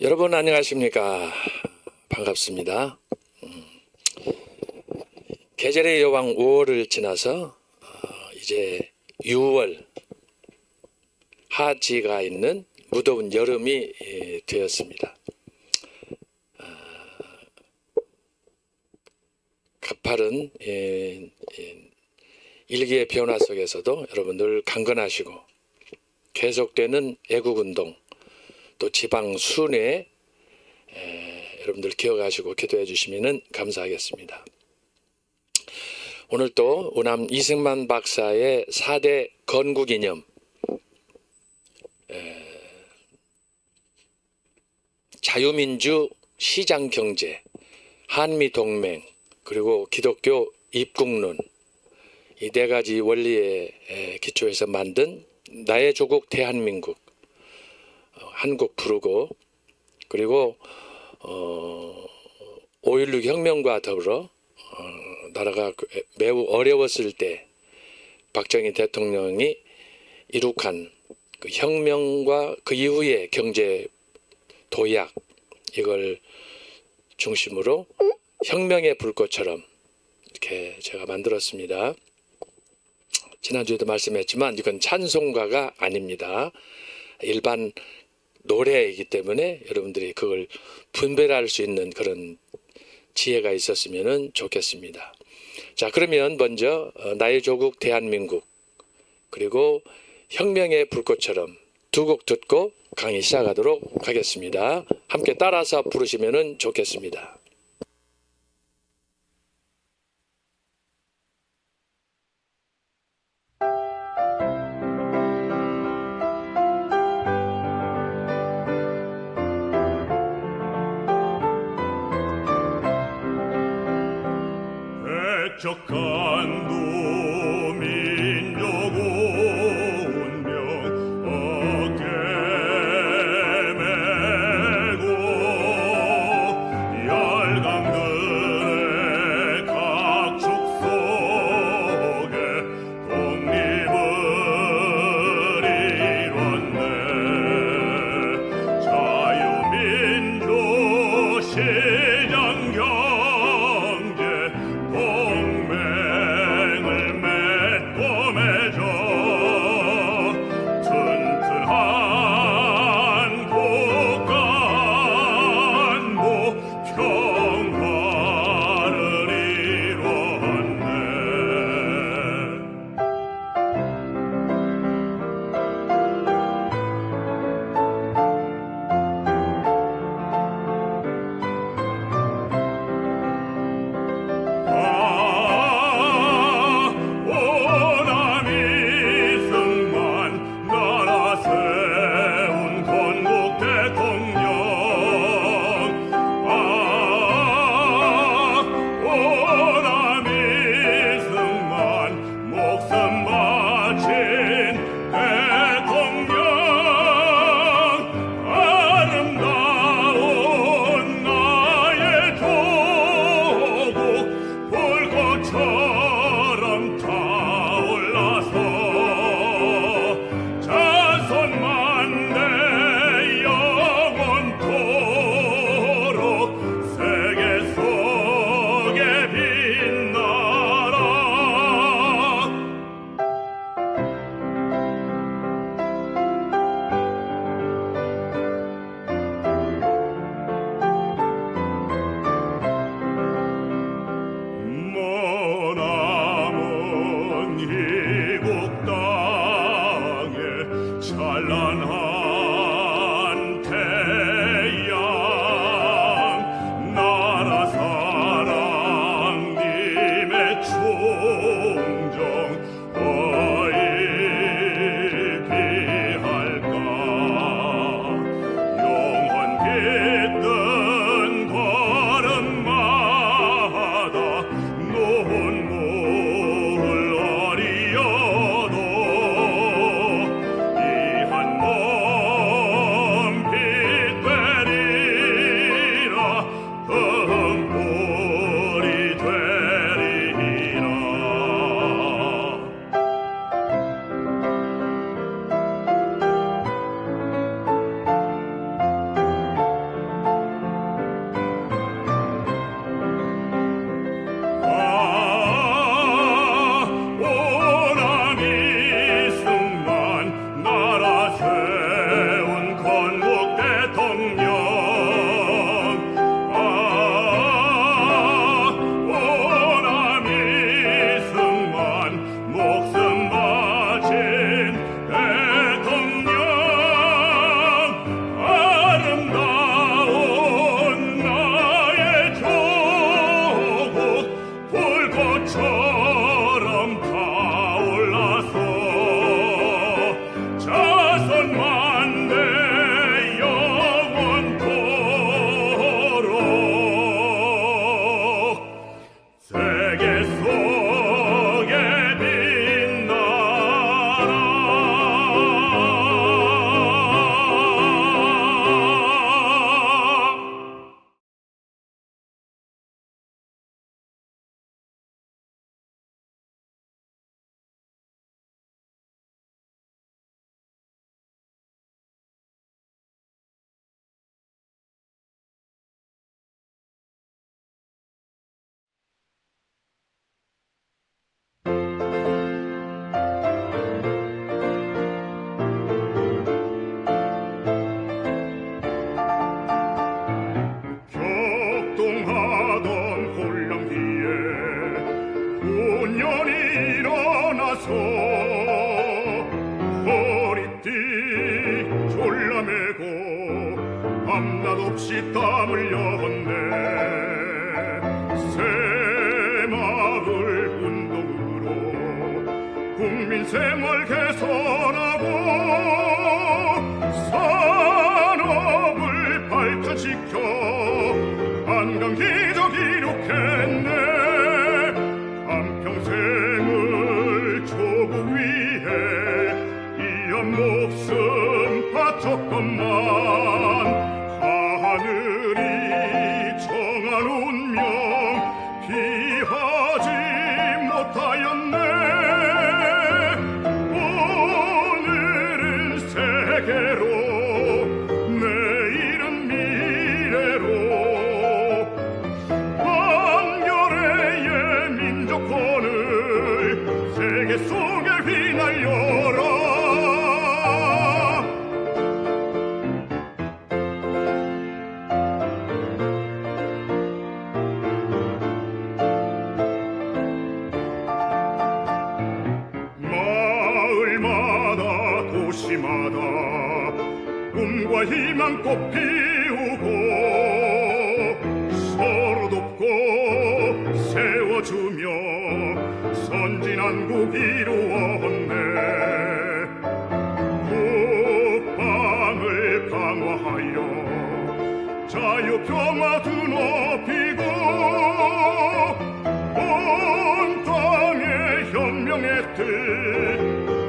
여러분 안녕하십니까? 반갑습니다. 계절의 여왕 5월을 지나서 이제 6월 하지가 있는 무더운 여름이 되었습니다. 가파른 일기의 변화 속에서도 여러분들 강건하시고 계속되는 애국운동 또 지방 순회 여러분들 기억하시고 기도해 주시면 감사하겠습니다. 오늘 또 우남 이승만 박사의 4대 건국이념 자유민주 시장경제 한미동맹 그리고 기독교 입국론 이 네 가지 원리에 기초해서 만든 나의 조국 대한민국 한국 부르고 그리고 5.16 혁명과 더불어 나라가 매우 어려웠을 때 박정희 대통령이 이룩한 그 혁명과 그 이후의 경제 도약 이걸 중심으로 혁명의 불꽃처럼 이렇게 제가 만들었습니다. 지난주에도 말씀했지만 이건 찬송가가 아닙니다. 일반 노래이기 때문에 여러분들이 그걸 분별할 수 있는 그런 지혜가 있었으면 좋겠습니다. 자, 그러면 먼저 나의 조국 대한민국 그리고 혁명의 불꽃처럼 두 곡 듣고 강의 시작하도록 하겠습니다. 함께 따라서 부르시면 좋겠습니다. 적간도 민족 운명 어깨 메고 열강들의 각축 속에 독립을 이뤘네. 자유민주 시장경제 동맹을 맺고 맺어 튼튼한 국가안보 평화를 이뤘네. 오남 이승만 나라 세운 건국 대통령 오남 이승만 목숨 바친 대통령 아름다운 나의 조국 불꽃처럼 타올라서 자손만대 영원토록 세계 속에 빛나라. 머나먼 이국 땅에 찬란한 태양 나라 사랑님의 충정 어이 비할까. 영원 깃든 걸음마다 눈물 어리어 땀 흘렸네. 새마을 운동으로 국민 생활 개선하고 산업을 발전시켜 한강 기적 이룩했네. 한평생을 조국 위해 이한 목숨 바쳤건만 하늘이 정한 운명 피하지 못하였네. 오늘은 세계로 내일은 미래로 한겨레의 민족권을 세계 속에 휘날려라. 마을마다 도시마다 꿈과 희망 꽃 피우고 서로 돕고 세워주며 선진한국 이루었네. 국방을 강화하여 자유평화 드높이고 온 땅에 혁명의 뜻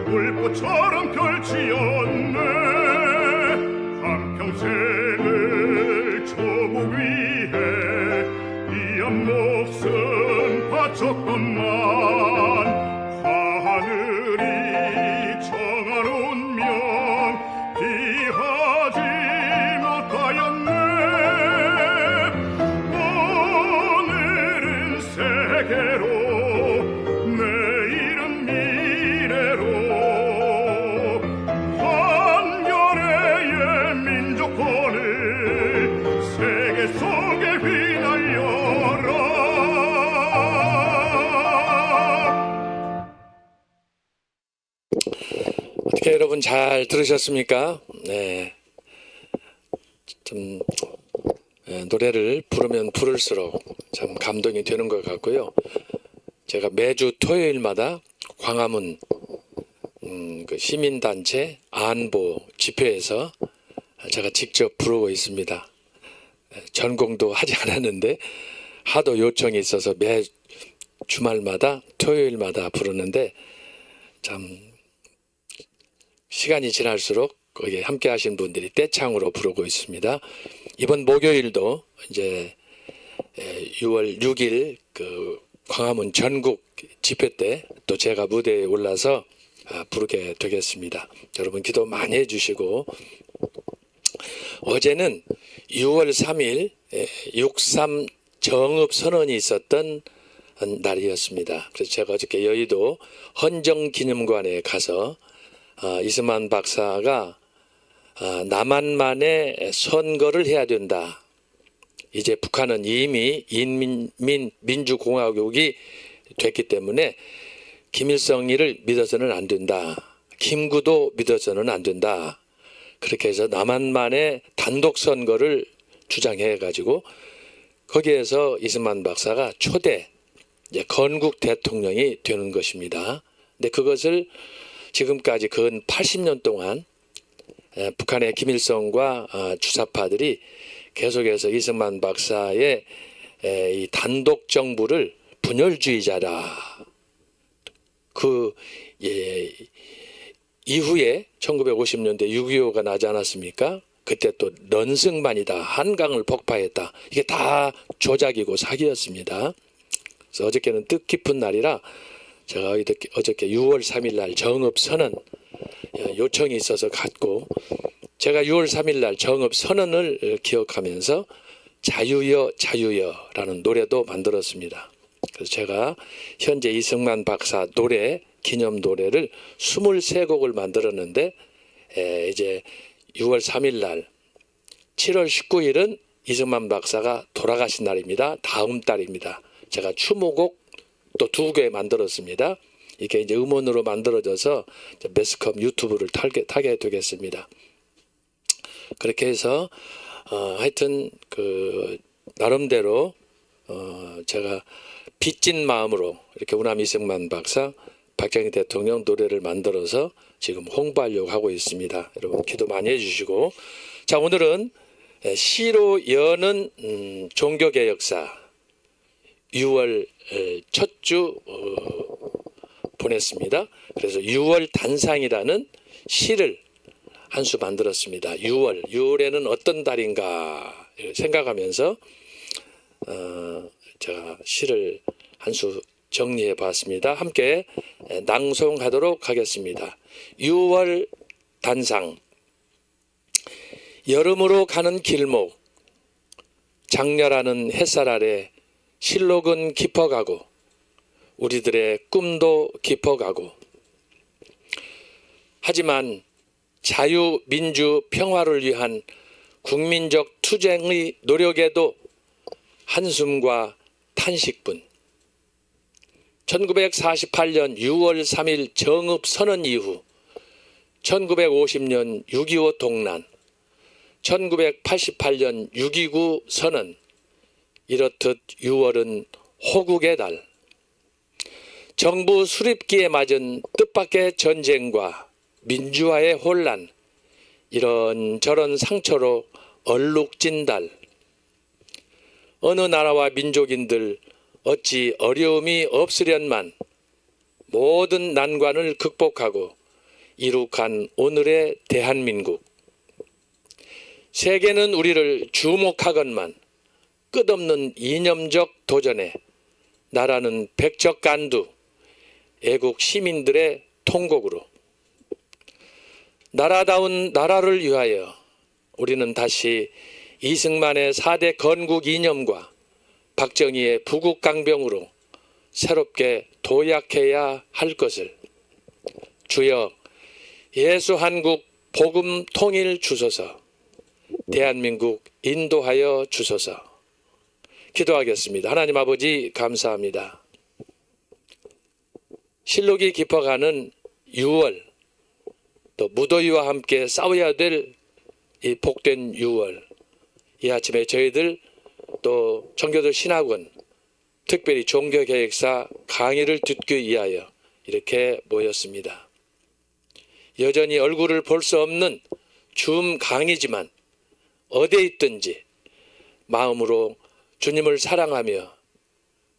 불꽃처럼 펼치었네. 한평생을 조국 위해 이한 목숨 바쳤건만 하늘이 정한 운명 피하지 못하였네. 오늘은 세계로 내일은 미래로 한겨레의 민족권을 세계 속에 휘날려라. 어떻게 여러분 잘 들으셨습니까? 네. 좀 노래를 부르면 부를수록 참 감동이 되는 것 같고요. 제가 매주 토요일마다 광화문 그 시민단체 안보 집회에서 제가 직접 부르고 있습니다. 전공도 하지 않았는데 하도 요청이 있어서 매 주말마다 토요일마다 부르는데 참 시간이 지날수록 거기에 함께 하신 분들이 떼창으로 부르고 있습니다. 이번 목요일도 이제 6월 6일 그 광화문 전국 집회 때 또 제가 무대에 올라서 부르게 되겠습니다. 여러분 기도 많이 해주시고, 어제는 6월 3일 6.3 정읍선언이 있었던 날이었습니다. 그래서 제가 어저께 여의도 헌정기념관에 가서 이승만 박사가 남한만의 선거를 해야 된다. 이제 북한은 이미 인민민주공화국이 됐기 때문에 김일성이를 믿어서는 안 된다. 김구도 믿어서는 안 된다. 그렇게 해서 남한만의 단독 선거를 주장해 가지고 거기에서 이승만 박사가 초대 건국 대통령이 되는 것입니다. 근데 그것을 지금까지 근 80년 동안 북한의 김일성과 주사파들이 계속해서 이승만 박사의 이 단독 정부를 분열주의자다. 그 이후에 1950년대 6.25가 나지 않았습니까? 그때 또 넌승만이다. 한강을 폭파했다. 이게 다 조작이고 사기였습니다. 그래서 어저께는 뜻깊은 날이라 제가 어저께 6월 3일 날 정읍선언 요청이 있어서 갔고, 제가 6월 3일 날 정읍선언을 기억하면서 자유여 자유여라는 노래도 만들었습니다. 그래서 제가 현재 이승만 박사 노래 기념 노래를 23곡을 만들었는데 이제 6월 3일 날 7월 19일은 이승만 박사가 돌아가신 날입니다. 다음 달입니다. 제가 추모곡 또 2개 만들었습니다. 이게 이제 음원으로 만들어져서 매스컴 유튜브를 타게 되겠습니다. 그렇게 해서 하여튼 나름대로 제가 빚진 마음으로 이렇게 우남 이승만 박사, 박정희 대통령 노래를 만들어서 지금 홍보하려고 하고 있습니다. 여러분 기도 많이 해주시고, 자, 오늘은 시로 여는 종교개혁사 6월 첫 주 보냈습니다. 그래서 6월 단상이라는 시를 한 수 만들었습니다. 6월에는 어떤 달인가 생각하면서 제가 시를 한 수 정리해 봤습니다. 함께 낭송하도록 하겠습니다. 6월 단상. 여름으로 가는 길목, 장렬하는 햇살 아래 실록은 깊어가고 우리들의 꿈도 깊어가고, 하지만 자유, 민주, 평화를 위한 국민적 투쟁의 노력에도 한숨과 탄식뿐. 1948년 6월 3일 정읍선언 이후 1950년 6.25 동란, 1988년 6.29 선언, 이렇듯 6월은 호국의 달. 정부 수립기에 맞은 뜻밖의 전쟁과 민주화의 혼란, 이런저런 상처로 얼룩진 달. 어느 나라와 민족인들 어찌 어려움이 없으련만 모든 난관을 극복하고 이룩한 오늘의 대한민국. 세계는 우리를 주목하건만 끝없는 이념적 도전에 나라는 백척간두, 애국 시민들의 통곡으로. 나라다운 나라를 위하여 우리는 다시 이승만의 4대 건국 이념과 박정희의 부국강병으로 새롭게 도약해야 할 것을. 주여, 예수 한국 복음 통일 주소서. 대한민국 인도하여 주소서. 기도하겠습니다. 하나님 아버지, 감사합니다. 실록이 깊어가는 6월, 또 무더위와 함께 싸워야 될 이 복된 6월, 이 아침에 저희들 또 청교도 신학원, 특별히 종교개혁사 강의를 듣기 위하여 이렇게 모였습니다. 여전히 얼굴을 볼 수 없는 줌 강의지만 어디에 있든지 마음으로 주님을 사랑하며,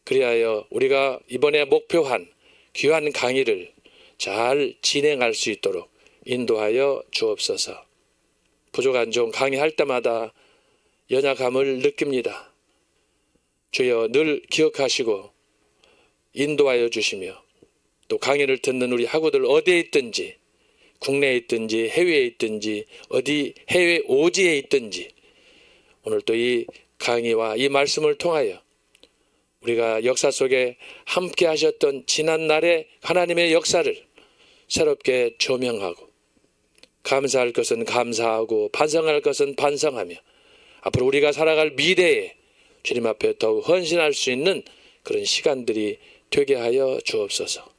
그리하여 우리가 이번에 목표한 귀한 강의를 잘 진행할 수 있도록 인도하여 주옵소서. 부족한 종 강의할 때마다 연약함을 느낍니다. 주여, 늘 기억하시고 인도하여 주시며, 또 강의를 듣는 우리 학우들 어디에 있든지, 국내에 있든지 해외에 있든지 어디 해외 오지에 있든지, 오늘 또 이 강의와 이 말씀을 통하여 우리가 역사 속에 함께 하셨던 지난날의 하나님의 역사를 새롭게 조명하고, 감사할 것은 감사하고 반성할 것은 반성하며, 앞으로 우리가 살아갈 미래에 주님 앞에 더욱 헌신할 수 있는 그런 시간들이 되게 하여 주옵소서.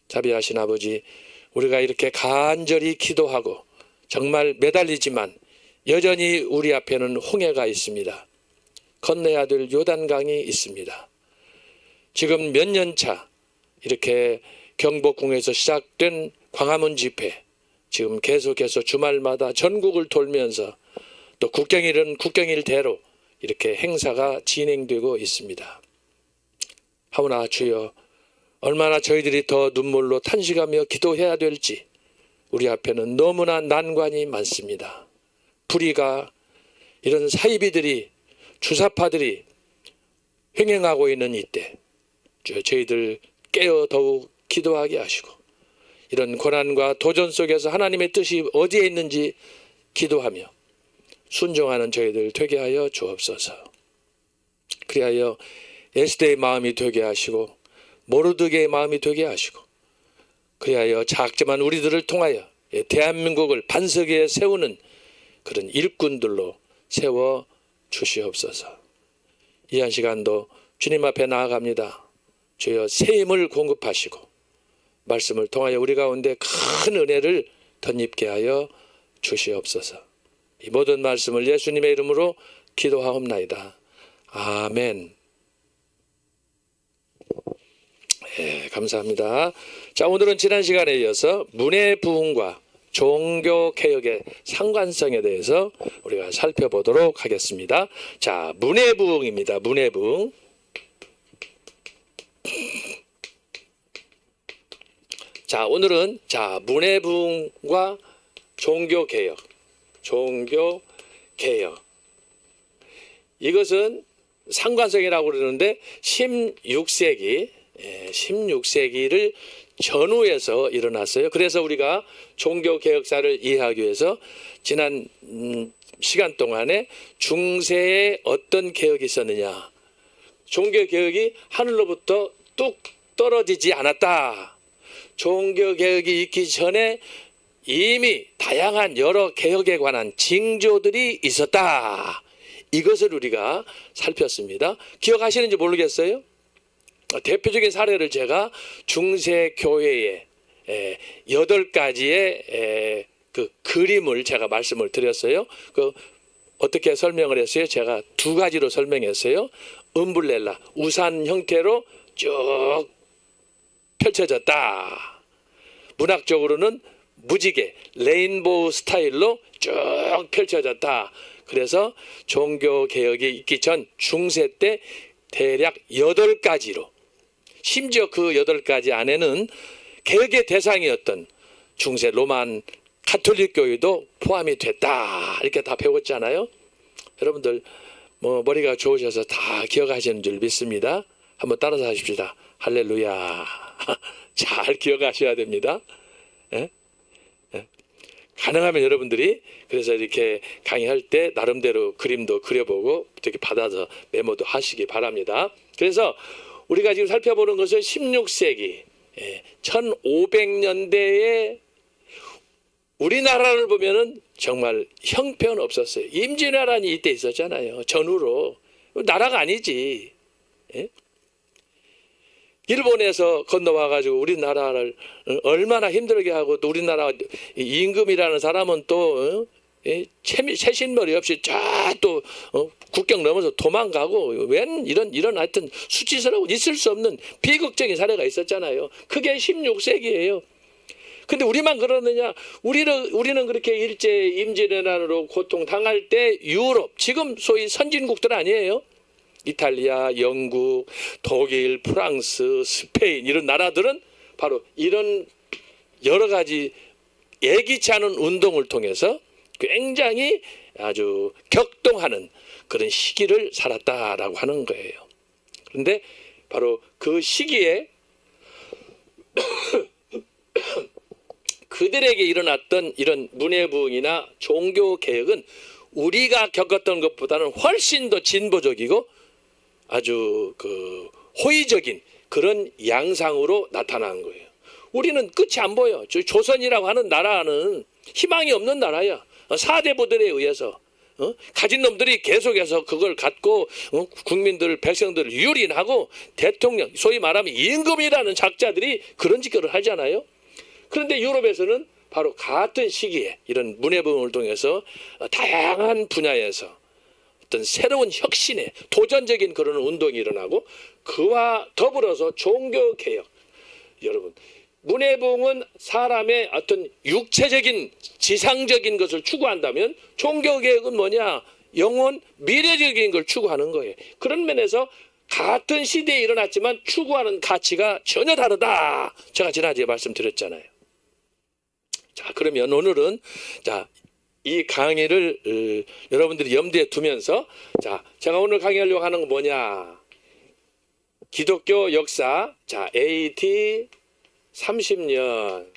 자비하신 아버지, 우리가 이렇게 간절히 기도하고 정말 매달리지만 여전히 우리 앞에는 홍해가 있습니다. 건너야 될 요단강이 있습니다. 지금 몇 년 차 이렇게 경복궁에서 시작된 광화문 집회, 지금 계속해서 주말마다 전국을 돌면서 또 국경일은 국경일대로 이렇게 행사가 진행되고 있습니다. 하오나 주여, 얼마나 저희들이 더 눈물로 탄식하며 기도해야 될지 우리 앞에는 너무나 난관이 많습니다. 불의가, 이런 사이비들이, 주사파들이 횡행하고 있는 이때 저희들 깨어 더욱 기도하게 하시고, 이런 고난과 도전 속에서 하나님의 뜻이 어디에 있는지 기도하며 순종하는 저희들 되게 하여 주옵소서. 그리하여 에스더의 마음이 되게 하시고 모르드게의 마음이 되게 하시고, 그리하여 작지만 우리들을 통하여 대한민국을 반석 위에 세우는 그런 일꾼들로 세워 주시옵소서. 이 한 시간도 주님 앞에 나아갑니다. 주여, 새 힘을 공급하시고 말씀을 통하여 우리 가운데 큰 은혜를 덧입게 하여 주시옵소서. 이 모든 말씀을 예수님의 이름으로 기도하옵나이다. 아멘. 예, 감사합니다. 자, 오늘은 지난 시간에 이어서 문의 부흥과 종교 개혁의 상관성에 대해서 우리가 살펴보도록 하겠습니다. 자, 문의 부흥입니다. 문의 부흥. 자, 오늘은 문의 부흥과 종교 개혁. 종교 개혁. 이것은 상관성이라고 그러는데 16세기를 전후해서 일어났어요. 그래서 우리가 종교개혁사를 이해하기 위해서 지난 시간 동안에 중세에 어떤 개혁이 있었느냐. 종교개혁이 하늘로부터 뚝 떨어지지 않았다. 종교개혁이 있기 전에 이미 다양한 여러 개혁에 관한 징조들이 있었다. 이것을 우리가 살폈습니다. 기억하시는지 모르겠어요? 대표적인 사례를 제가 중세 교회의 8가지의 그 그림을 제가 말씀을 드렸어요. 그 어떻게 설명을 했어요? 제가 2가지로 설명했어요. 음블렐라, 우산 형태로 쭉 펼쳐졌다. 문학적으로는 무지개, 레인보우 스타일로 쭉 펼쳐졌다. 그래서 종교개혁이 있기 전 중세 때 대략 8가지로, 심지어 그 8가지 안에는 개혁의 대상이었던 중세 로만 가톨릭 교회도 포함이 됐다. 이렇게 다 배웠잖아요. 여러분들 머리가 좋으셔서 다 기억하시는 줄 믿습니다. 한번 따라서 하십시다. 할렐루야. 잘 기억하셔야 됩니다. 예? 예? 가능하면 여러분들이 그래서 이렇게 강의할 때 나름대로 그림도 그려보고 이렇게 받아서 메모도 하시기 바랍니다. 그래서 우리가 지금 살펴보는 것은 16세기 1500년대에 우리나라를 보면은 정말 형편없었어요. 임진왜란이 이때 있었잖아요. 전후로. 나라가 아니지. 예? 일본에서 건너와가지고 우리나라를 얼마나 힘들게 하고, 또 우리나라 임금이라는 사람은 또 채신머리 없이 쫙 또 국경 넘어서 도망가고, 웬 이런 하여튼 수치스러운 있을 수 없는 비극적인 사례가 있었잖아요. 그게 16세기예요. 근데 우리만 그러느냐? 우리는 그렇게 일제 임진왜란으로 고통 당할 때 유럽, 지금 소위 선진국들 아니에요? 이탈리아, 영국, 독일, 프랑스, 스페인 이런 나라들은 바로 이런 여러 가지 예기치 않은 운동을 통해서 굉장히 아주 격동하는 그런 시기를 살았다라고 하는 거예요. 그런데 바로 그 시기에 그들에게 일어났던 이런 문해부흥이나 종교개혁은 우리가 겪었던 것보다는 훨씬 더 진보적이고 아주 호의적인 그런 양상으로 나타난 거예요. 우리는 끝이 안 보여. 조선이라고 하는 나라는 희망이 없는 나라야. 사대부들에 의해서 가진 놈들이 계속해서 그걸 갖고 국민들, 백성들을 유린하고 대통령, 소위 말하면 임금이라는 작자들이 그런 짓거리를 하잖아요. 그런데 유럽에서는 바로 같은 시기에 이런 문해부흥을 통해서 다양한 분야에서 어떤 새로운 혁신의 도전적인 그런 운동이 일어나고, 그와 더불어서 종교개혁. 여러분, 문해부흥은 사람의 어떤 육체적인 지상적인 것을 추구한다면 종교개혁은 뭐냐? 영혼 미래적인 걸 추구하는 거예요. 그런 면에서 같은 시대에 일어났지만 추구하는 가치가 전혀 다르다. 제가 지난주에 말씀드렸잖아요. 자, 그러면 오늘은 이 강의를 여러분들이 염두에 두면서, 제가 오늘 강의하려고 하는 건 뭐냐? 기독교 역사, AD 30년.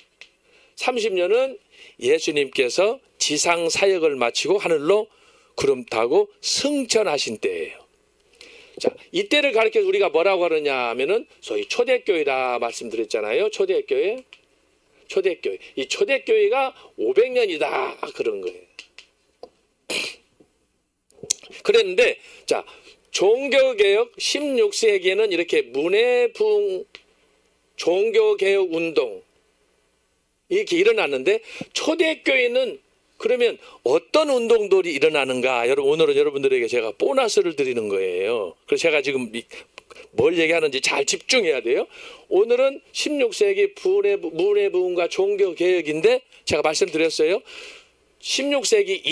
30년은 예수님께서 지상 사역을 마치고 하늘로 구름 타고 승천하신 때예요. 이때를 가리켜서 우리가 뭐라고 하느냐 하면은 소위 초대교회라 말씀드렸잖아요. 초대교회. 이 초대교회가 500년이다 그런 거예요. 그랬는데 종교개혁 16세기에는 이렇게 문해부흥 종교개혁 운동 이렇게 일어났는데, 초대교회는 그러면 어떤 운동들이 일어나는가? 여러분, 오늘은 여러분들에게 제가 보너스를 드리는 거예요. 그래서 제가 지금 뭘 얘기하는지 잘 집중해야 돼요. 오늘은 16세기 문해부흥과 종교개혁인데 제가 말씀드렸어요. 16세기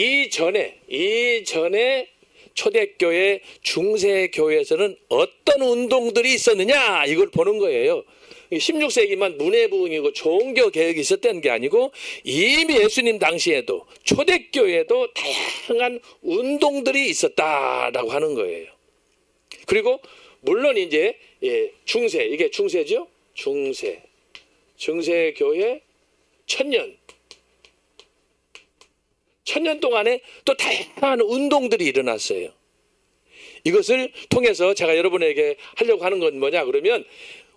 이전에 초대교회, 중세교회에서는 어떤 운동들이 있었느냐 이걸 보는 거예요. 16세기만 문해부흥이고 종교개혁이 있었다는 게 아니고 이미 예수님 당시에도 초대교회에도 다양한 운동들이 있었다라고 하는 거예요. 그리고 물론 이제 중세, 이게 중세죠? 중세교회 천년 동안에 또 다양한 운동들이 일어났어요. 이것을 통해서 제가 여러분에게 하려고 하는 건 뭐냐 그러면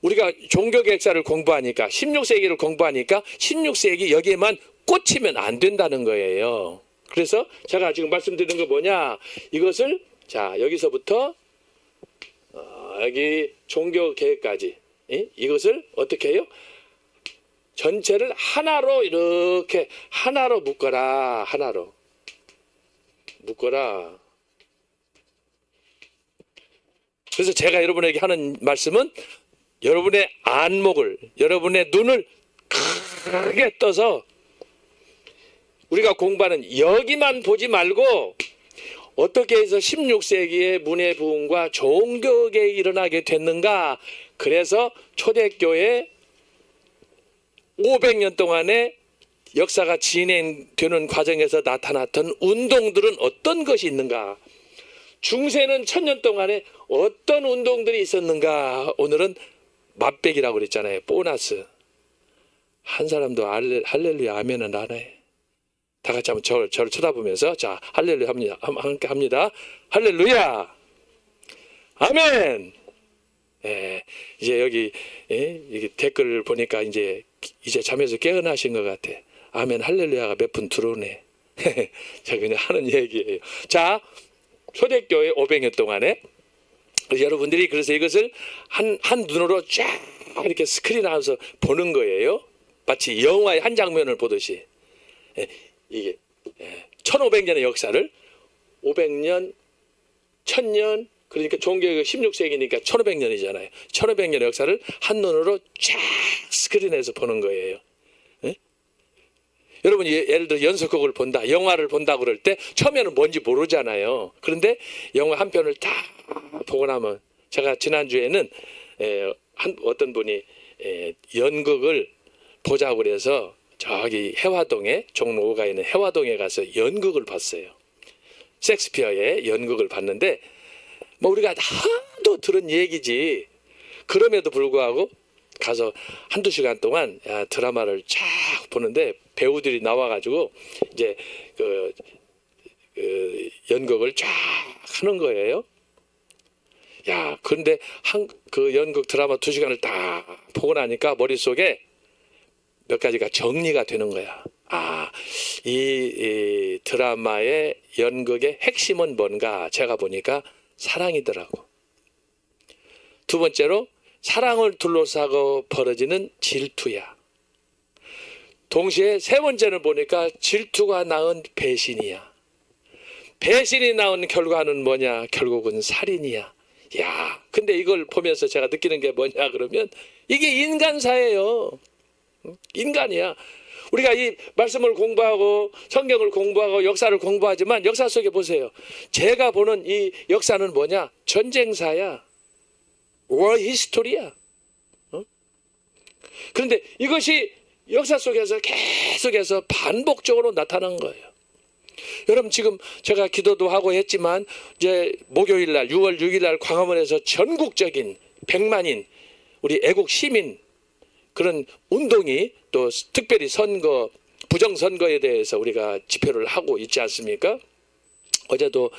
우리가 종교개혁사를 공부하니까 16세기를 공부하니까 16세기 여기에만 꽂히면 안 된다는 거예요. 그래서 제가 지금 말씀드리는 거 뭐냐 이것을 자 여기서부터 여기 종교개혁까지 이것을 어떻게 해요? 전체를 하나로 이렇게 하나로 묶어라. 그래서 제가 여러분에게 하는 말씀은 여러분의 안목을, 여러분의 눈을 크게 떠서 우리가 공부하는 여기만 보지 말고 어떻게 해서 16세기의 문해부흥과 종교개혁이 일어나게 됐는가. 그래서 초대교회 500년 동안의 역사가 진행되는 과정에서 나타났던 운동들은 어떤 것이 있는가. 중세는 1000년 동안에 어떤 운동들이 있었는가. 오늘은 맛배기라고 그랬잖아요. 보너스. 한 사람도 할렐루야 아멘은 안 해. 다 같이 한번 저를 쳐다보면서 자 할렐루야 합니다. 함께 합니다. 할렐루야 아멘. 이제 여기 이게 댓글을 보니까 이제 잠에서 깨어나신 것 같아. 아멘 할렐루야가 몇 분 들어오네. 제가 그냥 하는 얘기예요. 자 초대교회 500년 동안에 여러분들이 그래서 이것을 한 눈으로 쫙 이렇게 스크린 안에서 보는 거예요. 마치 영화의 한 장면을 보듯이. 이게 1500년의 역사를 500년, 1000년 그러니까 종교가 16세기니까 1500년이잖아요. 1500년의 역사를 한 눈으로 쫙 스크린에서 보는 거예요. 여러분 예를 들어 연속극을 본다, 영화를 본다 그럴 때 처음에는 뭔지 모르잖아요. 그런데 영화 한 편을 다 보고 나면 제가 지난주에는 어떤 분이 연극을 보자고 그래서 저기 해화동에 종로 5가에 있는 해화동에 가서 연극을 봤어요. 셰익스피어의 연극을 봤는데 뭐 우리가 하도 들은 얘기지. 그럼에도 불구하고 가서 한두 시간 동안 드라마를 쫙 보는데 배우들이 나와가지고 이제 그 연극을 쫙 하는 거예요. 야, 그런데 그 연극 드라마 2시간을 다 보고 나니까 머릿속에 몇 가지가 정리가 되는 거야. 이 드라마의 연극의 핵심은 뭔가 제가 보니까 사랑이더라고. 두 번째로 사랑을 둘러싸고 벌어지는 질투야. 동시에 세 번째는 보니까 질투가 낳은 배신이야. 배신이 낳은 결과는 뭐냐? 결국은 살인이야. 야, 근데 이걸 보면서 제가 느끼는 게 뭐냐 그러면 이게 인간사예요. 인간이야. 우리가 이 말씀을 공부하고 성경을 공부하고 역사를 공부하지만 역사 속에 보세요. 제가 보는 이 역사는 뭐냐? 전쟁사야. 워 히스토리야. 그런데 이것이 역사 속에서 계속해서 반복적으로 나타난 거예요. 여러분 지금 제가 기도도 하고 했지만 이제 목요일 날 6월 6일 날 광화문에서 전국적인 100만인 우리 애국 시민 그런 운동이 또 특별히 선거 부정선거에 대해서 우리가 집회를 하고 있지 않습니까? 어제도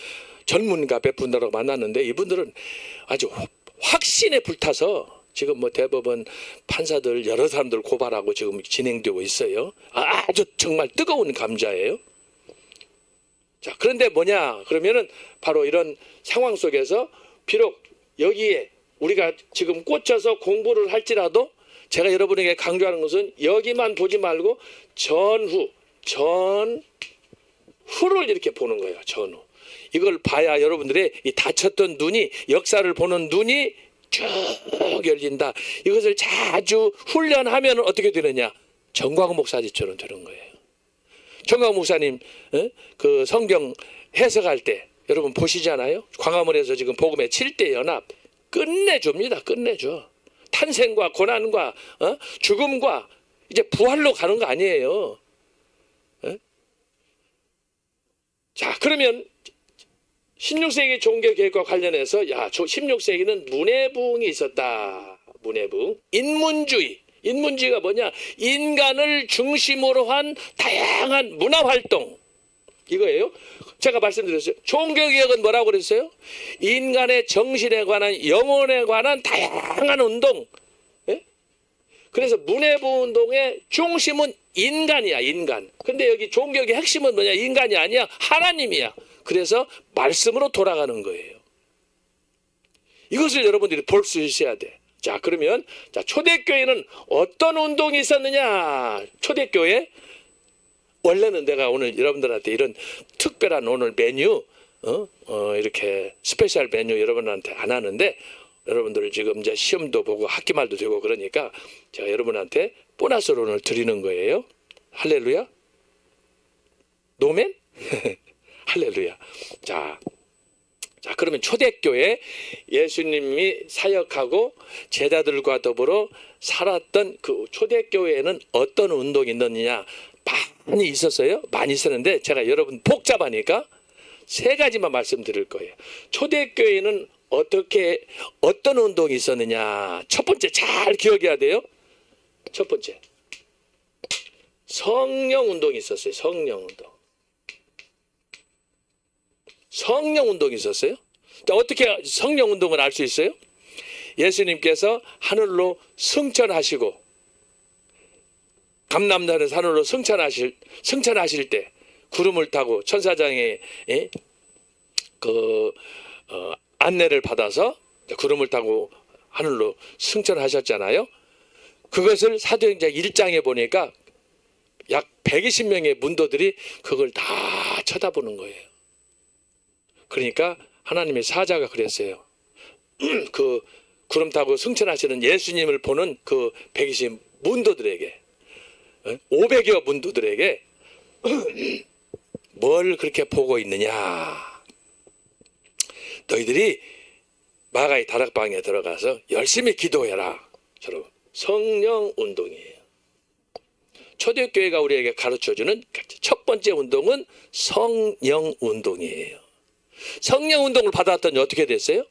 전문가 몇 분들하고 만났는데 이분들은 아주 확신에 불타서 지금 뭐 대법원 판사들 여러 사람들 고발하고 지금 진행되고 있어요. 아주 정말 뜨거운 감자예요. 자, 그런데 뭐냐? 그러면은 바로 이런 상황 속에서 비록 여기에 우리가 지금 꽂혀서 공부를 할지라도 제가 여러분에게 강조하는 것은 여기만 보지 말고 전후, 후를 이렇게 보는 거예요. 전후. 이걸 봐야 여러분들의 이 닫혔던 눈이, 역사를 보는 눈이 쭉 열린다. 이것을 자주 훈련하면 어떻게 되느냐? 정광훈 목사님처럼 되는 거예요. 정광훈 목사님 그 성경 해석할 때 여러분 보시잖아요. 광화문에서 지금 복음의 7대 연합 끝내줍니다. 끝내줘. 탄생과 고난과 죽음과 이제 부활로 가는 거 아니에요. 자, 그러면 16세기 종교개혁과 관련해서 16세기는 문해부흥이 있었다. 문해부흥. 인문주의가 뭐냐? 인간을 중심으로 한 다양한 문화활동. 이거예요. 제가 말씀드렸어요. 종교개혁은 뭐라고 그랬어요? 인간의 정신에 관한, 영혼에 관한 다양한 운동. 예? 그래서 문해부 운동의 중심은 인간이야. 인간. 근데 여기 종교개혁의 핵심은 뭐냐? 인간이 아니야. 하나님이야. 그래서 말씀으로 돌아가는 거예요. 이것을 여러분들이 볼 수 있어야 돼. 자, 그러면 초대교회는 어떤 운동이 있었느냐? 초대교회 원래는 내가 오늘 여러분들한테 이런 특별한 오늘 메뉴 이렇게 스페셜 메뉴 여러분한테 안 하는데, 여러분들 지금 이제 시험도 보고 학기말도 되고 그러니까 제가 여러분한테 보너스로 오늘 드리는 거예요. 할렐루야. 노멘? 할렐루야. 자, 그러면 초대교회 예수님이 사역하고 제자들과 더불어 살았던 그 초대교회에는 어떤 운동이 있느냐? 많이 있었어요. 많이 있었는데 제가 여러분 복잡하니까 세 가지만 말씀드릴 거예요. 초대교회는 어떤 운동이 있었느냐? 첫 번째 잘 기억해야 돼요. 첫 번째 성령 운동이 있었어요. 성령 운동이 있었어요. 자, 어떻게 성령 운동을 알 수 있어요? 예수님께서 하늘로 승천하시고 감람산에서 하늘로 승천하실 때 구름을 타고 천사장의 안내를 받아서 구름을 타고 하늘로 승천하셨잖아요. 그것을 사도행전 1장에 보니까 약 120명의 문도들이 그걸 다 쳐다보는 거예요. 그러니까 하나님의 사자가 그랬어요. 그 구름 타고 승천하시는 예수님을 보는 그 120 문도들에게, 500여 문도들에게 뭘 그렇게 보고 있느냐? 너희들이 마가의 다락방에 들어가서 열심히 기도해라. 여러분, 성령 운동이에요. 초대교회가 우리에게 가르쳐주는 첫 번째 운동은 성령 운동이에요. 성령 운동을 받았더니 어떻게 됐어요?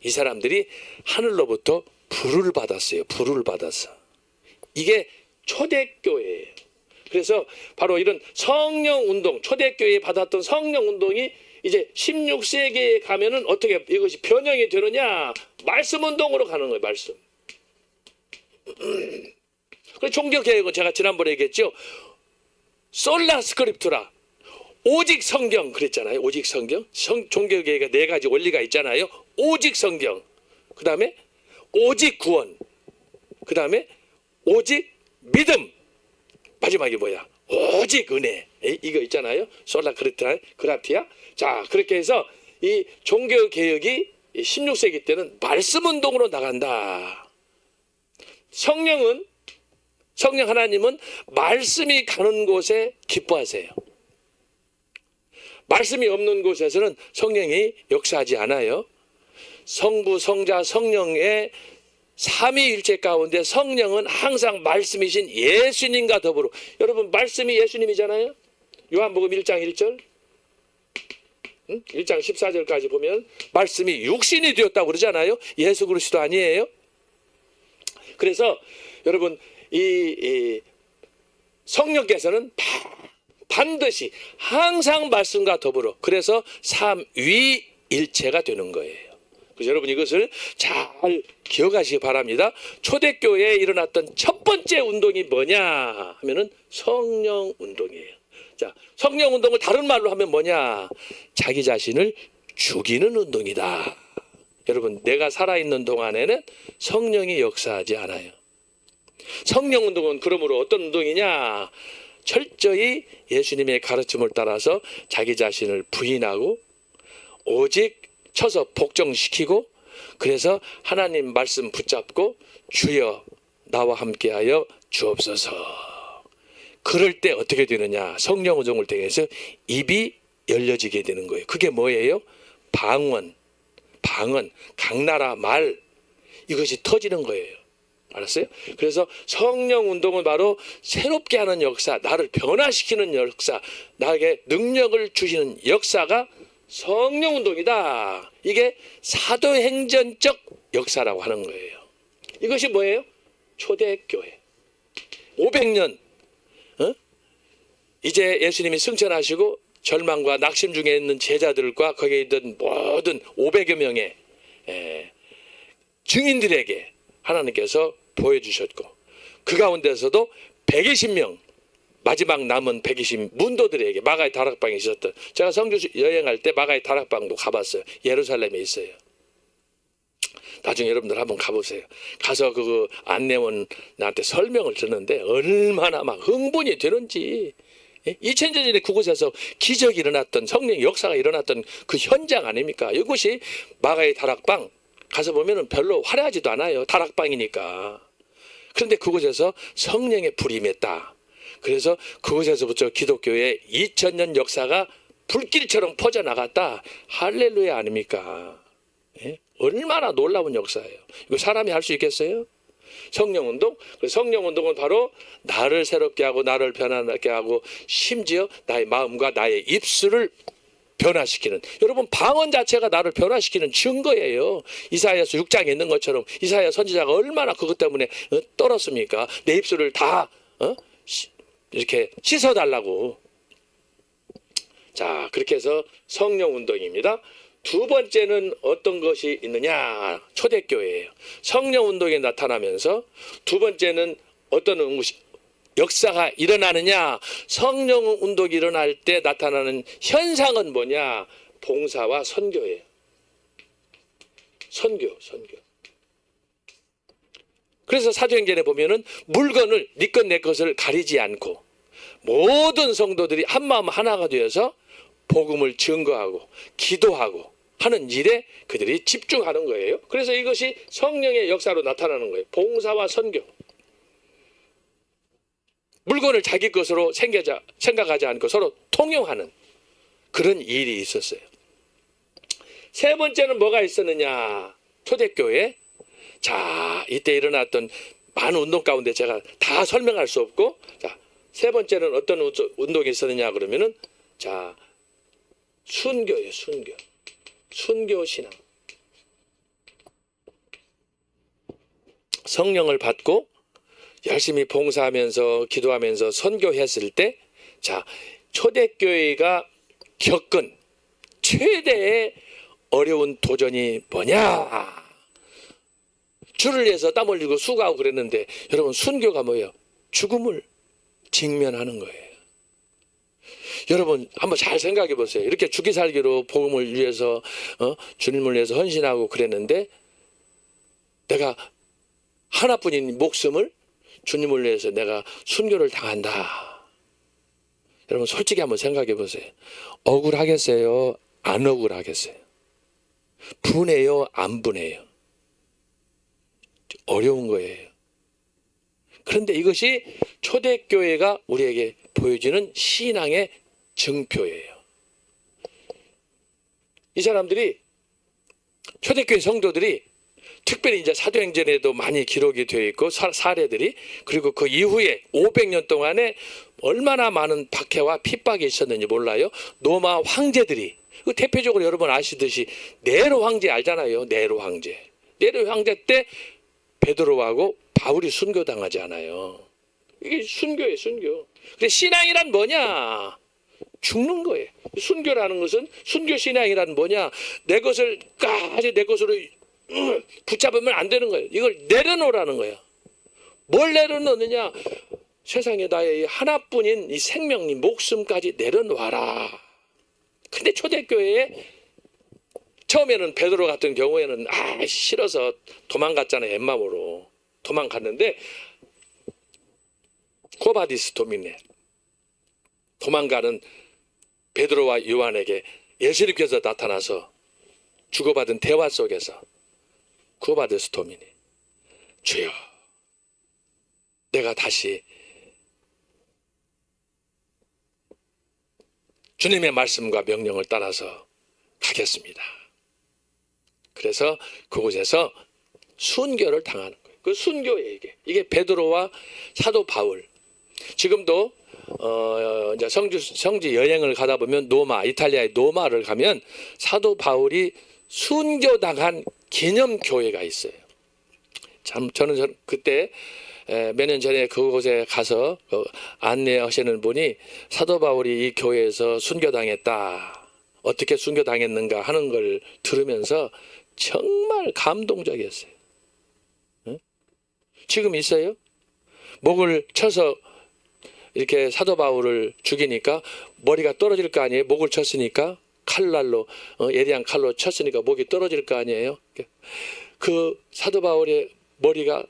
이 사람들이 하늘로부터 불을 받았어요. 불을 받았어. 이게 초대교회예요. 그래서 바로 이런 성령 운동, 초대교회에 받았던 성령 운동이 이제 16세기에 가면은 어떻게 이것이 변형이 되느냐? 말씀 운동으로 가는 거예요. 말씀. 그리고 종교개혁은 제가 지난번에 얘기했죠. 솔라 스크립투라. 오직 성경 그랬잖아요. 오직 성경. 종교개혁에 4가지 원리가 있잖아요. 오직 성경. 그 다음에 오직 구원. 그 다음에 오직 믿음. 마지막이 뭐야? 오직 은혜. 이거 있잖아요. 솔라 그라티아. 자, 그렇게 해서 이 종교개혁이 16세기 때는 말씀 운동으로 나간다. 성령 하나님은 말씀이 가는 곳에 기뻐하세요. 말씀이 없는 곳에서는 성령이 역사하지 않아요. 성부, 성자, 성령의 삼위일체 가운데 성령은 항상 말씀이신 예수님과 더불어, 여러분 말씀이 예수님이잖아요. 요한복음 1장 1절 1장 14절까지 보면 말씀이 육신이 되었다고 그러잖아요. 예수 그리스도 아니에요. 그래서 여러분 이 성령께서는 반드시 항상 말씀과 더불어, 그래서 삼위일체가 되는 거예요. 그래서 여러분 이것을 잘 기억하시기 바랍니다. 초대교회에 일어났던 첫 번째 운동이 뭐냐 하면은 성령 운동이에요. 자, 성령 운동을 다른 말로 하면 뭐냐? 자기 자신을 죽이는 운동이다. 여러분, 내가 살아있는 동안에는 성령이 역사하지 않아요. 성령 운동은 그러므로 어떤 운동이냐? 철저히 예수님의 가르침을 따라서 자기 자신을 부인하고 오직 쳐서 복종시키고, 그래서 하나님 말씀 붙잡고 주여 나와 함께하여 주옵소서. 그럴 때 어떻게 되느냐? 성령 운동을 통해서 입이 열려지게 되는 거예요. 그게 뭐예요? 방언, 강나라 말, 이것이 터지는 거예요. 알았어요? 그래서 성령 운동은 바로 새롭게 하는 역사, 나를 변화시키는 역사, 나에게 능력을 주시는 역사가 성령 운동이다. 이게 사도행전적 역사라고 하는 거예요. 이것이 뭐예요? 초대교회. 500년 이제 예수님이 승천하시고 절망과 낙심 중에 있는 제자들과 거기에 있던 모든 500여 명의 증인들에게 하나님께서 보여주셨고, 그 가운데서도 120명, 마지막 남은 120 문도들에게 마가의 다락방에 있었던, 제가 성주 여행할 때 마가의 다락방도 가봤어요. 예루살렘에 있어요. 나중에 여러분들 한번 가보세요. 가서 그 안내원 나한테 설명을 듣는데 얼마나 막 흥분이 되는지. 2000년 전에 그곳에서 기적이 일어났던, 성령의 역사가 일어났던 그 현장 아닙니까? 이것이 마가의 다락방. 가서 보면은 별로 화려하지도 않아요. 다락방이니까. 그런데 그곳에서 성령의 불이 임했다. 그래서 그곳에서부터 기독교의 2000년 역사가 불길처럼 퍼져나갔다. 할렐루야 아닙니까? 예? 얼마나 놀라운 역사예요. 이거 사람이 할 수 있겠어요? 성령운동? 성령운동은 바로 나를 새롭게 하고 나를 변화하게 하고 심지어 나의 마음과 나의 입술을 변화시키는, 여러분 방언 자체가 나를 변화시키는 증거예요. 이사야서 6장에 있는 것처럼 이사야 선지자가 얼마나 그것 때문에 떨었습니까? 내 입술을 다 이렇게 씻어달라고. 자, 그렇게 해서 성령운동입니다. 두 번째는 어떤 것이 있느냐? 초대교회예요. 성령운동에 나타나면서 두 번째는 어떤 역사가 일어나느냐? 성령운동이 일어날 때 나타나는 현상은 뭐냐? 봉사와 선교예요. 선교. 그래서 사도행전에 보면은 물건을 네 것 내 것을 가리지 않고 모든 성도들이 한마음 하나가 되어서 복음을 증거하고 기도하고 하는 일에 그들이 집중하는 거예요. 그래서 이것이 성령의 역사로 나타나는 거예요. 봉사와 선교. 물건을 자기 것으로 생각하지 않고 서로 통용하는 그런 일이 있었어요. 세 번째는 뭐가 있었느냐? 초대교회. 자, 이때 일어났던 많은 운동 가운데 제가 다 설명할 수 없고, 자, 세 번째는 어떤 운동이 있었느냐 그러면은, 자, 순교예요. 순교 신앙. 성령을 받고 열심히 봉사하면서 기도하면서 선교했을 때, 자, 초대교회가 겪은 최대의 어려운 도전이 뭐냐? 주를 위해서 땀 흘리고 수고하고 그랬는데, 여러분 순교가 뭐예요? 죽음을 직면하는 거예요. 여러분 한번 잘 생각해 보세요. 이렇게 죽기 살기로 복음을 위해서 주님을 위해서 헌신하고 그랬는데, 내가 하나뿐인 목숨을 주님을 위해서 내가 순교를 당한다. 여러분 솔직히 한번 생각해 보세요. 억울하겠어요? 안 억울하겠어요? 분해요? 안 분해요? 어려운 거예요. 그런데 이것이 초대교회가 우리에게 보여주는 신앙의 증표예요. 이 사람들이, 초대교회 성도들이, 특별히 이제 사도행전에도 많이 기록이 되어 있고 사례들이, 그리고 그 이후에 500년 동안에 얼마나 많은 박해와 핍박이 있었는지 몰라요. 로마 황제들이, 그 대표적으로 여러분 아시듯이 네로 황제 알잖아요. 네로 황제 때 베드로하고 바울이 순교당하지 않아요. 이게 순교예요, 순교. 근데 신앙이란 뭐냐? 죽는 거예요. 순교라는 것은, 순교 신앙이란 뭐냐? 내 것을까지 내 것으로 붙잡으면 안 되는 거예요. 이걸 내려놓으라는 거예요. 뭘 내려놓느냐? 세상에 나의 하나뿐인 이 생명, 이 목숨까지 내려놓아라. 근데 초대교회에 처음에는 베드로 같은 경우에는 싫어서 도망갔잖아요. 엠마오로 도망갔는데, 코바디스 도미네, 도망가는 베드로와 요한에게 예수님께서 나타나서 주고받은 대화 속에서 구원받은 스토민이 주여 내가 다시 주님의 말씀과 명령을 따라서 가겠습니다. 그래서 그곳에서 순교를 당하는 거예요. 그 순교예요. 이게 베드로와 사도 바울. 지금도 이제 성지 여행을 가다 보면 노마, 이탈리아의 노마를 가면 사도 바울이 순교당한 기념 교회가 있어요. 참 저는 그때 몇 년 전에 그곳에 가서 안내하시는 분이 사도 바울이 이 교회에서 순교당했다. 어떻게 순교당했는가 하는 걸 들으면서 정말 감동적이었어요. 응? 지금 있어요? 목을 쳐서 이렇게 사도 바울을 죽이니까 머리가 떨어질 거 아니에요? 목을 쳤으니까 칼날로 예리한 칼로 쳤으니까 목이 떨어질 거 아니에요? 그 사도 바울의 머리가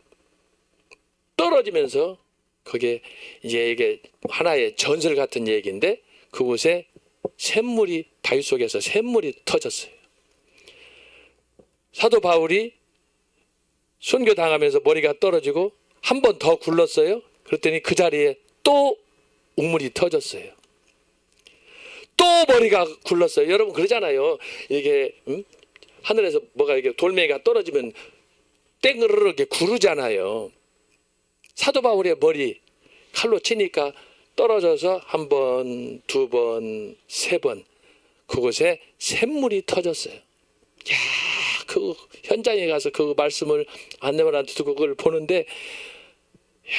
떨어지면서 그게 이제 이게 하나의 전설 같은 얘기인데 그곳에 샘물이 바위 속에서 샘물이 터졌어요. 사도 바울이 순교 당하면서 머리가 떨어지고 한 번 더 굴렀어요. 그랬더니 그 자리에 또 우물이 터졌어요. 또 머리가 굴렀어요. 여러분 그러잖아요. 이게 하늘에서 뭐가 이렇게 돌멩이가 떨어지면 땡으르르 이렇게 구르잖아요. 사도 바울의 머리 칼로 치니까 떨어져서 한 번, 두 번, 세 번 그곳에 샘물이 터졌어요. 야, 그 현장에 가서 그 말씀을 안내만 듣고 그걸 보는데 야,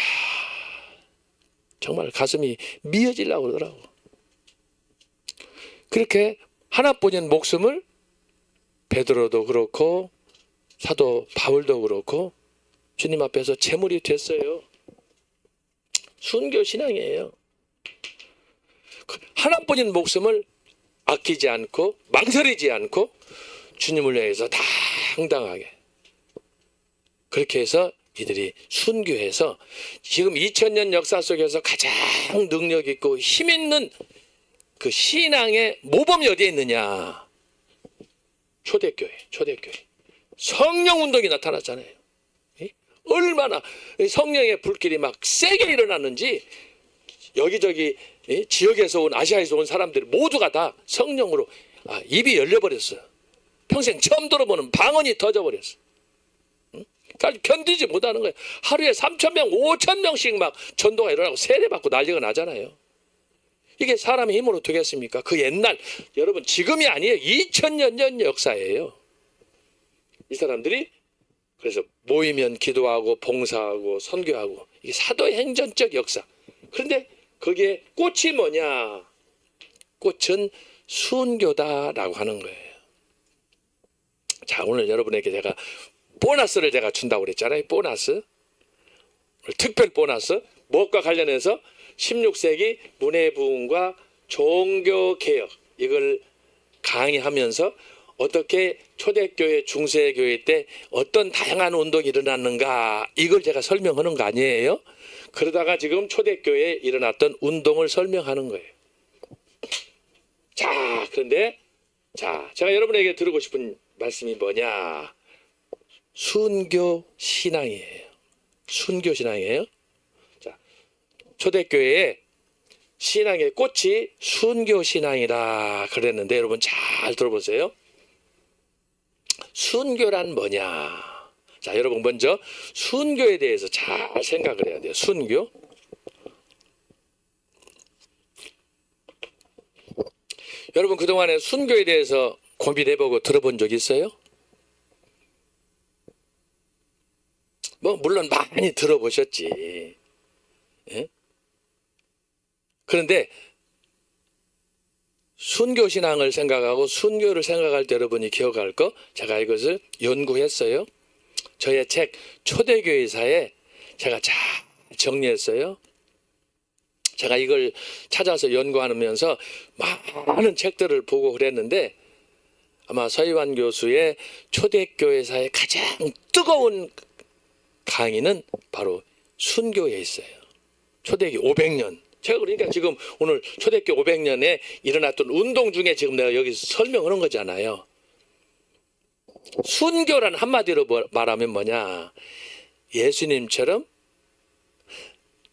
정말 가슴이 미어지려고 그러더라고. 그렇게 하나뿐인 목숨을 베드로도 그렇고 사도 바울도 그렇고 주님 앞에서 제물이 됐어요. 순교 신앙이에요. 하나뿐인 목숨을 아끼지 않고 망설이지 않고 주님을 위해서 당당하게 그렇게 해서 이들이 순교해서 지금 2000년 역사 속에서 가장 능력 있고 힘 있는 그 신앙의 모범이 어디에 있느냐? 초대교회. 성령 운동이 나타났잖아요. 얼마나 성령의 불길이 막 세게 일어났는지 여기저기 지역에서 온 아시아에서 온 사람들이 모두가 다 성령으로 입이 열려버렸어요. 평생 처음 들어보는 방언이 터져버렸어요. 견디지 못하는 거예요. 하루에 3,000명, 5,000명씩 막 전도가 일어나고 세례받고 난리가 나잖아요. 이게 사람의 힘으로 되겠습니까? 그 옛날 여러분 지금이 아니에요. 2000년 전 역사예요. 이 사람들이 그래서 모이면 기도하고 봉사하고 선교하고 이게 사도행전적 역사. 그런데 거기에 꽃이 뭐냐? 꽃은 순교다라고 하는 거예요. 자, 오늘 여러분에게 제가 보너스를 제가 준다고 그랬잖아요. 보너스. 특별 보너스. 무엇과 관련해서 16세기 문해부흥과 종교개혁 이걸 강의하면서 어떻게 초대교회, 중세교회 때 어떤 다양한 운동이 일어났는가 이걸 제가 설명하는 거 아니에요? 그러다가 지금 초대교회에 일어났던 운동을 설명하는 거예요. 자, 그런데 제가 여러분에게 드리고 싶은 말씀이 뭐냐? 순교 신앙이에요. 순교 신앙이에요. 자, 초대교회에 신앙의 꽃이 순교 신앙이라 그랬는데 여러분 잘 들어보세요. 순교란 뭐냐? 자, 여러분 먼저 순교에 대해서 잘 생각을 해야 돼요. 순교. 여러분 그동안에 순교에 대해서 고민해보고 들어본 적 있어요? 뭐 물론 많이 들어보셨지. 예? 그런데 순교신앙을 생각하고 순교를 생각할 때 여러분이 기억할 거 제가 이것을 연구했어요. 저의 책 초대교회사에 제가 잘 정리했어요. 제가 이걸 찾아서 연구하면서 많은 책들을 보고 그랬는데 아마 서희환 교수의 초대교회사의 가장 뜨거운 강의는 바로 순교에 있어요. 초대기 500년 제가 그러니까 지금 오늘 초대교 500년에 일어났던 운동 중에 지금 내가 여기 설명하는 거잖아요. 순교란 한마디로 말하면 뭐냐? 예수님처럼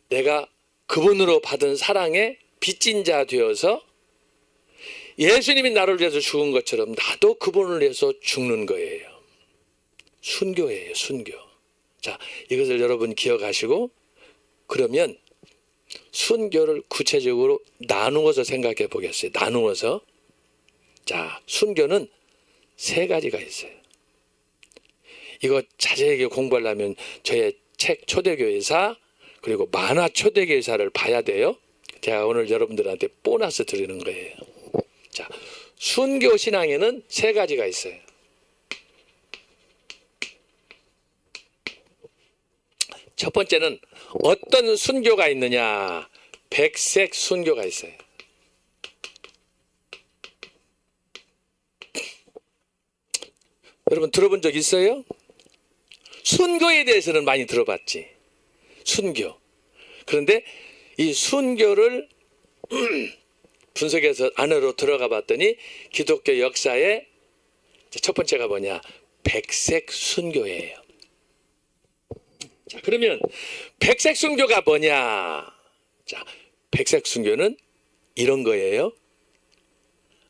내가 그분으로 받은 사랑에 빚진 자 되어서 예수님이 나를 위해서 죽은 것처럼 나도 그분을 위해서 죽는 거예요. 순교예요, 순교. 자, 이것을 여러분 기억하시고, 그러면 순교를 구체적으로 나누어서 생각해 보겠어요. 나누어서. 자, 순교는 세 가지가 있어요. 이거 자세하게 공부하려면 저의 책 초대교회사 그리고 만화 초대교회사를 봐야 돼요. 제가 오늘 여러분들한테 보너스 드리는 거예요. 자, 순교 신앙에는 세 가지가 있어요. 첫 번째는 어떤 순교가 있느냐? 백색 순교가 있어요. 여러분 들어본 적 있어요? 순교에 대해서는 많이 들어봤지. 순교. 그런데 이 순교를 분석해서 안으로 들어가 봤더니 기독교 역사의 첫 번째가 뭐냐? 백색 순교예요. 자, 그러면 백색 순교가 뭐냐? 자, 백색 순교는 이런 거예요.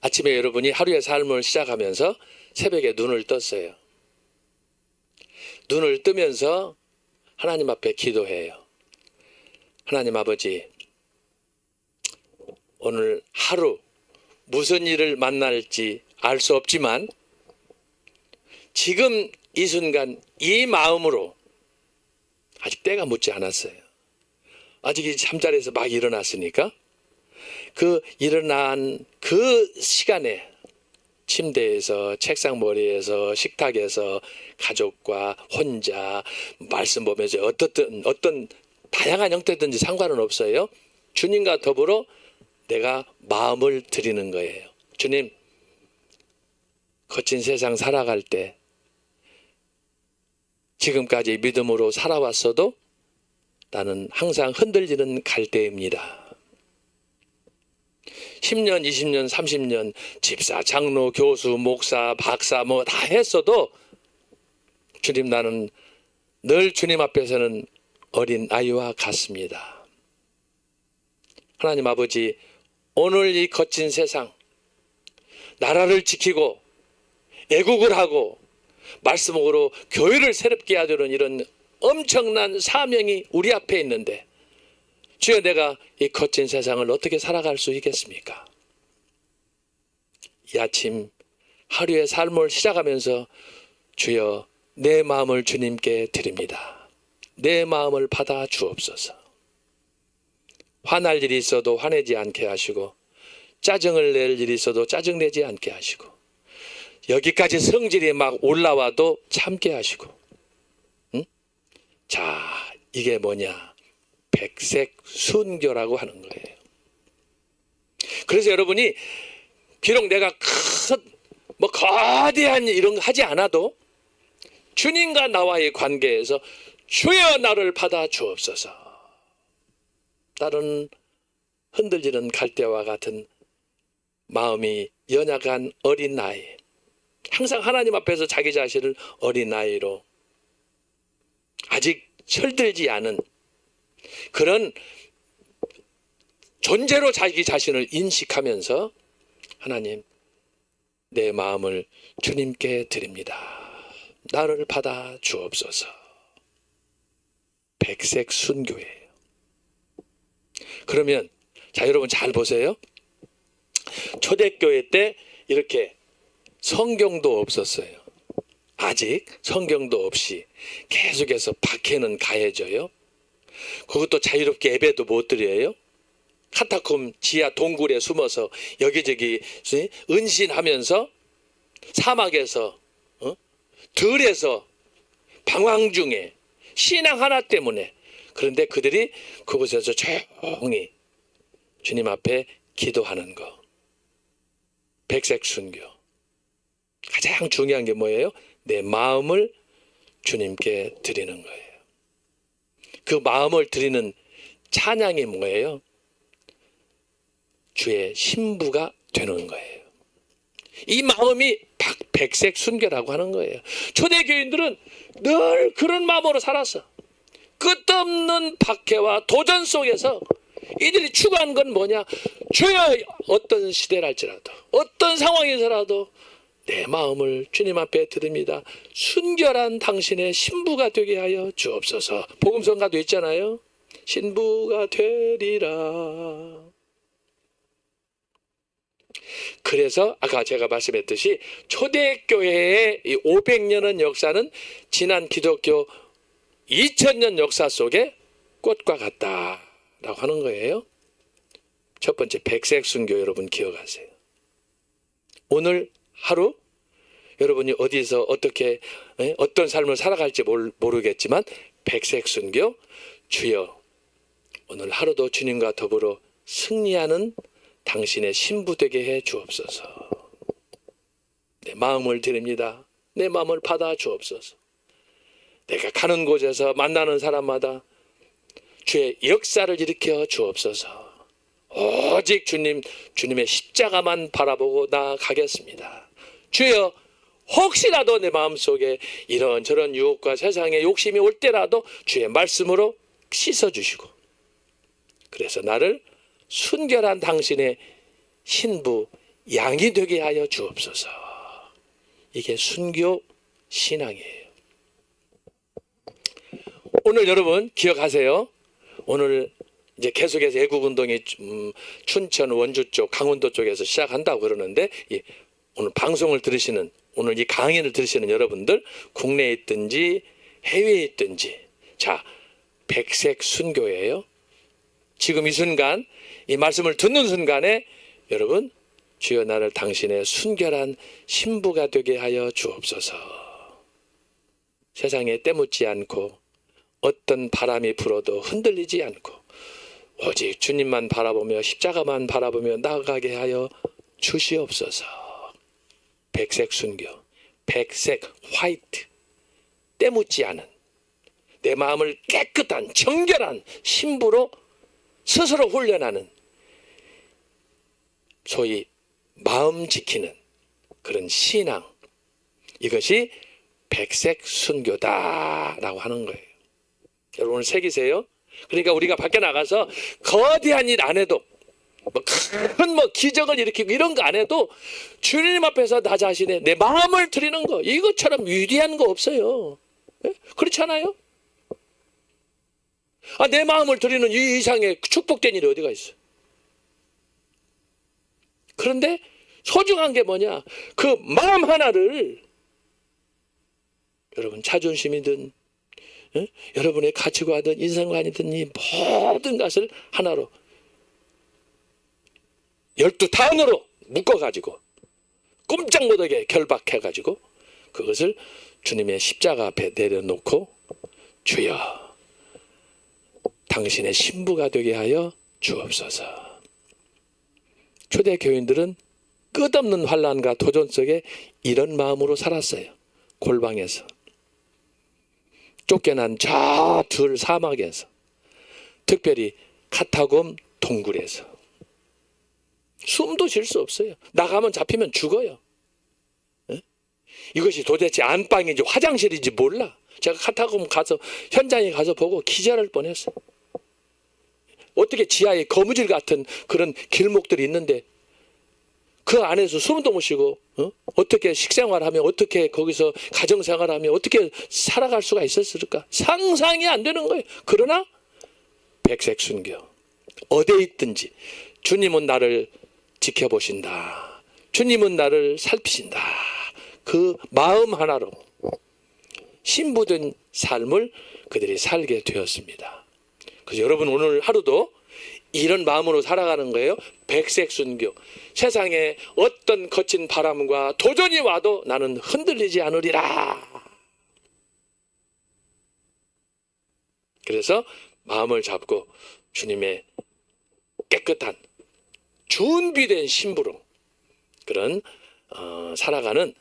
아침에 여러분이 하루의 삶을 시작하면서 새벽에 눈을 떴어요. 눈을 뜨면서 하나님 앞에 기도해요. 하나님 아버지, 오늘 하루 무슨 일을 만날지 알 수 없지만 지금 이 순간 이 마음으로 아직 때가 묻지 않았어요. 아직 이 잠자리에서 막 일어났으니까 그 일어난 그 시간에 침대에서 책상 머리에서 식탁에서 가족과 혼자 말씀 보면서 어떤 다양한 형태든지 상관은 없어요. 주님과 더불어 내가 마음을 드리는 거예요. 주님, 거친 세상 살아갈 때 지금까지 믿음으로 살아왔어도 나는 항상 흔들리는 갈대입니다. 10년, 20년, 30년 집사, 장로, 교수, 목사, 박사 뭐 다 했어도 주님, 나는 늘 주님 앞에서는 어린 아이와 같습니다. 하나님 아버지, 오늘 이 거친 세상 나라를 지키고 애국을 하고 말씀으로 교회를 새롭게 하려는 이런 엄청난 사명이 우리 앞에 있는데 주여, 내가 이 거친 세상을 어떻게 살아갈 수 있겠습니까? 이 아침 하루의 삶을 시작하면서 주여, 내 마음을 주님께 드립니다. 내 마음을 받아 주옵소서. 화날 일이 있어도 화내지 않게 하시고 짜증을 낼 일이 있어도 짜증내지 않게 하시고 여기까지 성질이 막 올라와도 참게 하시고. 응? 자, 이게 뭐냐? 백색 순교라고 하는 거예요. 그래서 여러분이 비록 내가 거대한 이런 거 하지 않아도 주님과 나와의 관계에서 주여, 나를 받아 주옵소서. 다른 흔들리는 갈대와 같은 마음이 연약한 어린아이, 항상 하나님 앞에서 자기 자신을 어린아이로 아직 철들지 않은 그런 존재로 자기 자신을 인식하면서 하나님, 내 마음을 주님께 드립니다. 나를 받아 주옵소서. 백색 순교예요. 그러면 자, 여러분 잘 보세요. 초대교회 때 이렇게 성경도 없었어요. 아직 성경도 없이 계속해서 박해는 가해져요. 그것도 자유롭게 예배도 못 드려요. 카타콤 지하 동굴에 숨어서 여기저기 은신하면서 사막에서 들에서 방황 중에 신앙 하나 때문에. 그런데 그들이 그곳에서 조용히 주님 앞에 기도하는 거. 백색 순교. 가장 중요한 게 뭐예요? 내 마음을 주님께 드리는 거예요. 그 마음을 드리는 찬양이 뭐예요? 주의 신부가 되는 거예요. 이 마음이 백색 순교라고 하는 거예요. 초대 교인들은 늘 그런 마음으로 살았어. 끝없는 박해와 도전 속에서 이들이 추구한 건 뭐냐? 주여, 어떤 시대랄지라도 어떤 상황에서라도 내 마음을 주님 앞에 드립니다. 순결한 당신의 신부가 되게 하여 주옵소서. 복음성가도 있잖아요. 신부가 되리라. 그래서 아까 제가 말씀했듯이 초대교회의 500년의 역사는 지난 기독교 2000년 역사 속에 꽃과 같다라고 하는 거예요. 첫 번째, 백색 순교 여러분 기억하세요. 오늘 하루 여러분이 어디서 어떻게 어떤 삶을 살아갈지 모르겠지만 백색 순교, 주여 오늘 하루도 주님과 더불어 승리하는 당신의 신부 되게 해 주옵소서. 내 마음을 드립니다. 내 마음을 받아 주옵소서. 내가 가는 곳에서 만나는 사람마다 주의 역사를 일으켜 주옵소서. 오직 주님의 십자가만 바라보고 나아가겠습니다. 주여, 혹시라도 내 마음속에 이런저런 유혹과 세상의 욕심이 올 때라도 주의 말씀으로 씻어주시고, 그래서 나를 순결한 당신의 신부 양이 되게 하여 주옵소서. 이게 순교 신앙이에요. 오늘 여러분 기억하세요. 오늘 이제 계속해서 애국운동이 춘천, 원주 쪽, 강원도 쪽에서 시작한다고 그러는데, 오늘 방송을 들으시는, 오늘 이 강의를 들으시는 여러분들, 국내에 있든지 해외에 있든지, 자, 백색 순교예요. 지금 이 순간, 이 말씀을 듣는 순간에 여러분, 주여 나를 당신의 순결한 신부가 되게 하여 주옵소서. 세상에 때묻지 않고 어떤 바람이 불어도 흔들리지 않고 오직 주님만 바라보며 십자가만 바라보며 나아가게 하여 주시옵소서. 백색 순교, 백색 화이트, 때묻지 않은 내 마음을 깨끗한 정결한 신부로 스스로 훈련하는, 소위 마음 지키는 그런 신앙, 이것이 백색 순교다라고 하는 거예요. 여러분 새기세요. 그러니까 우리가 밖에 나가서 거대한 일 안 해도, 큰 기적을 일으키고 이런 거 안 해도 주님 앞에서 나 자신의 내 마음을 드리는 거, 이것처럼 위대한 거 없어요. 그렇지 않아요? 내 마음을 드리는 이 이상의 축복된 일이 어디가 있어? 그런데 소중한 게 뭐냐? 그 마음 하나를 여러분 자존심이든 여러분의 가치관이든 인생관이든 이 모든 것을 하나로 12단으로 묶어가지고 꼼짝 못하게 결박해가지고 그것을 주님의 십자가 앞에 내려놓고 주여 당신의 신부가 되게 하여 주옵소서. 초대 교인들은 끝없는 환난과 도전 속에 이런 마음으로 살았어요. 골방에서, 쫓겨난 저 들 사막에서, 특별히 카타곰 동굴에서 숨도 쉴 수 없어요. 나가면 잡히면 죽어요. 이것이 도대체 안방인지 화장실인지 몰라. 제가 카타곰 가서 현장에 가서 보고 기절할 뻔했어요. 어떻게 지하에 거무줄 같은 그런 길목들이 있는데 그 안에서 숨도 못 쉬고 어떻게 식생활하며 어떻게 거기서 가정생활하며 어떻게 살아갈 수가 있었을까? 상상이 안 되는 거예요. 그러나 백색 순교, 어디에 있든지 주님은 나를 지켜보신다. 주님은 나를 살피신다. 그 마음 하나로 신부된 삶을 그들이 살게 되었습니다. 그래서 여러분 오늘 하루도 이런 마음으로 살아가는 거예요. 백색 순교. 세상에 어떤 거친 바람과 도전이 와도 나는 흔들리지 않으리라. 그래서 마음을 잡고 주님의 깨끗한 준비된 신부로 그런 살아가는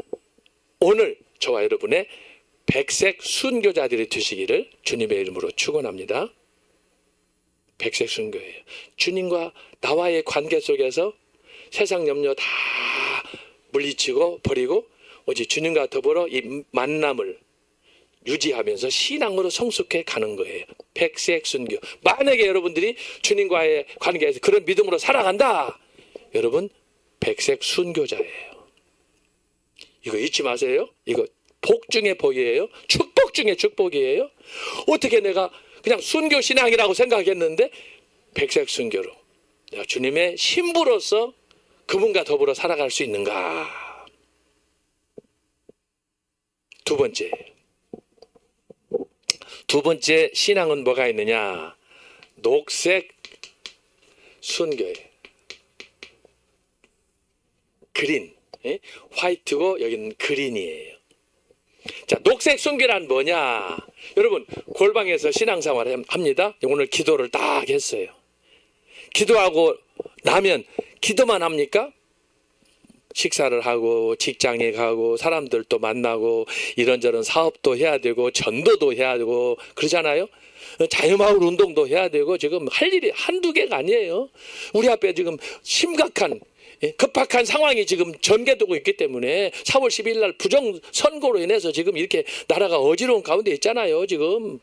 오늘 저와 여러분의 백색 순교자들이 되시기를 주님의 이름으로 축원합니다. 백색 순교예요. 주님과 나와의 관계 속에서 세상 염려 다 물리치고 버리고 오직 주님과 더불어 이 만남을 유지하면서 신앙으로 성숙해 가는 거예요. 백색 순교. 만약에 여러분들이 주님과의 관계에서 그런 믿음으로 살아간다, 여러분 백색 순교자예요. 이거 잊지 마세요. 이거 복 중에 복이에요. 축복 중에 축복이에요. 어떻게 내가 그냥 순교 신앙이라고 생각했는데 백색 순교로 주님의 신부로서 그분과 더불어 살아갈 수 있는가? 두 번째 신앙은 뭐가 있느냐? 녹색 순교예요. 그린, 화이트고 여기는 그린이에요. 자, 녹색 순교란 뭐냐? 여러분 골방에서 신앙생활 합니다. 오늘 기도를 딱 했어요. 기도하고 나면 기도만 합니까? 식사를 하고 직장에 가고 사람들도 만나고 이런저런 사업도 해야 되고 전도도 해야 되고 그러잖아요. 자유마을 운동도 해야 되고 지금 할 일이 한두 개가 아니에요. 우리 앞에 지금 심각한 급박한 상황이 지금 전개되고 있기 때문에 4월 12일 날 부정 선거로 인해서 지금 이렇게 나라가 어지러운 가운데 있잖아요. 지금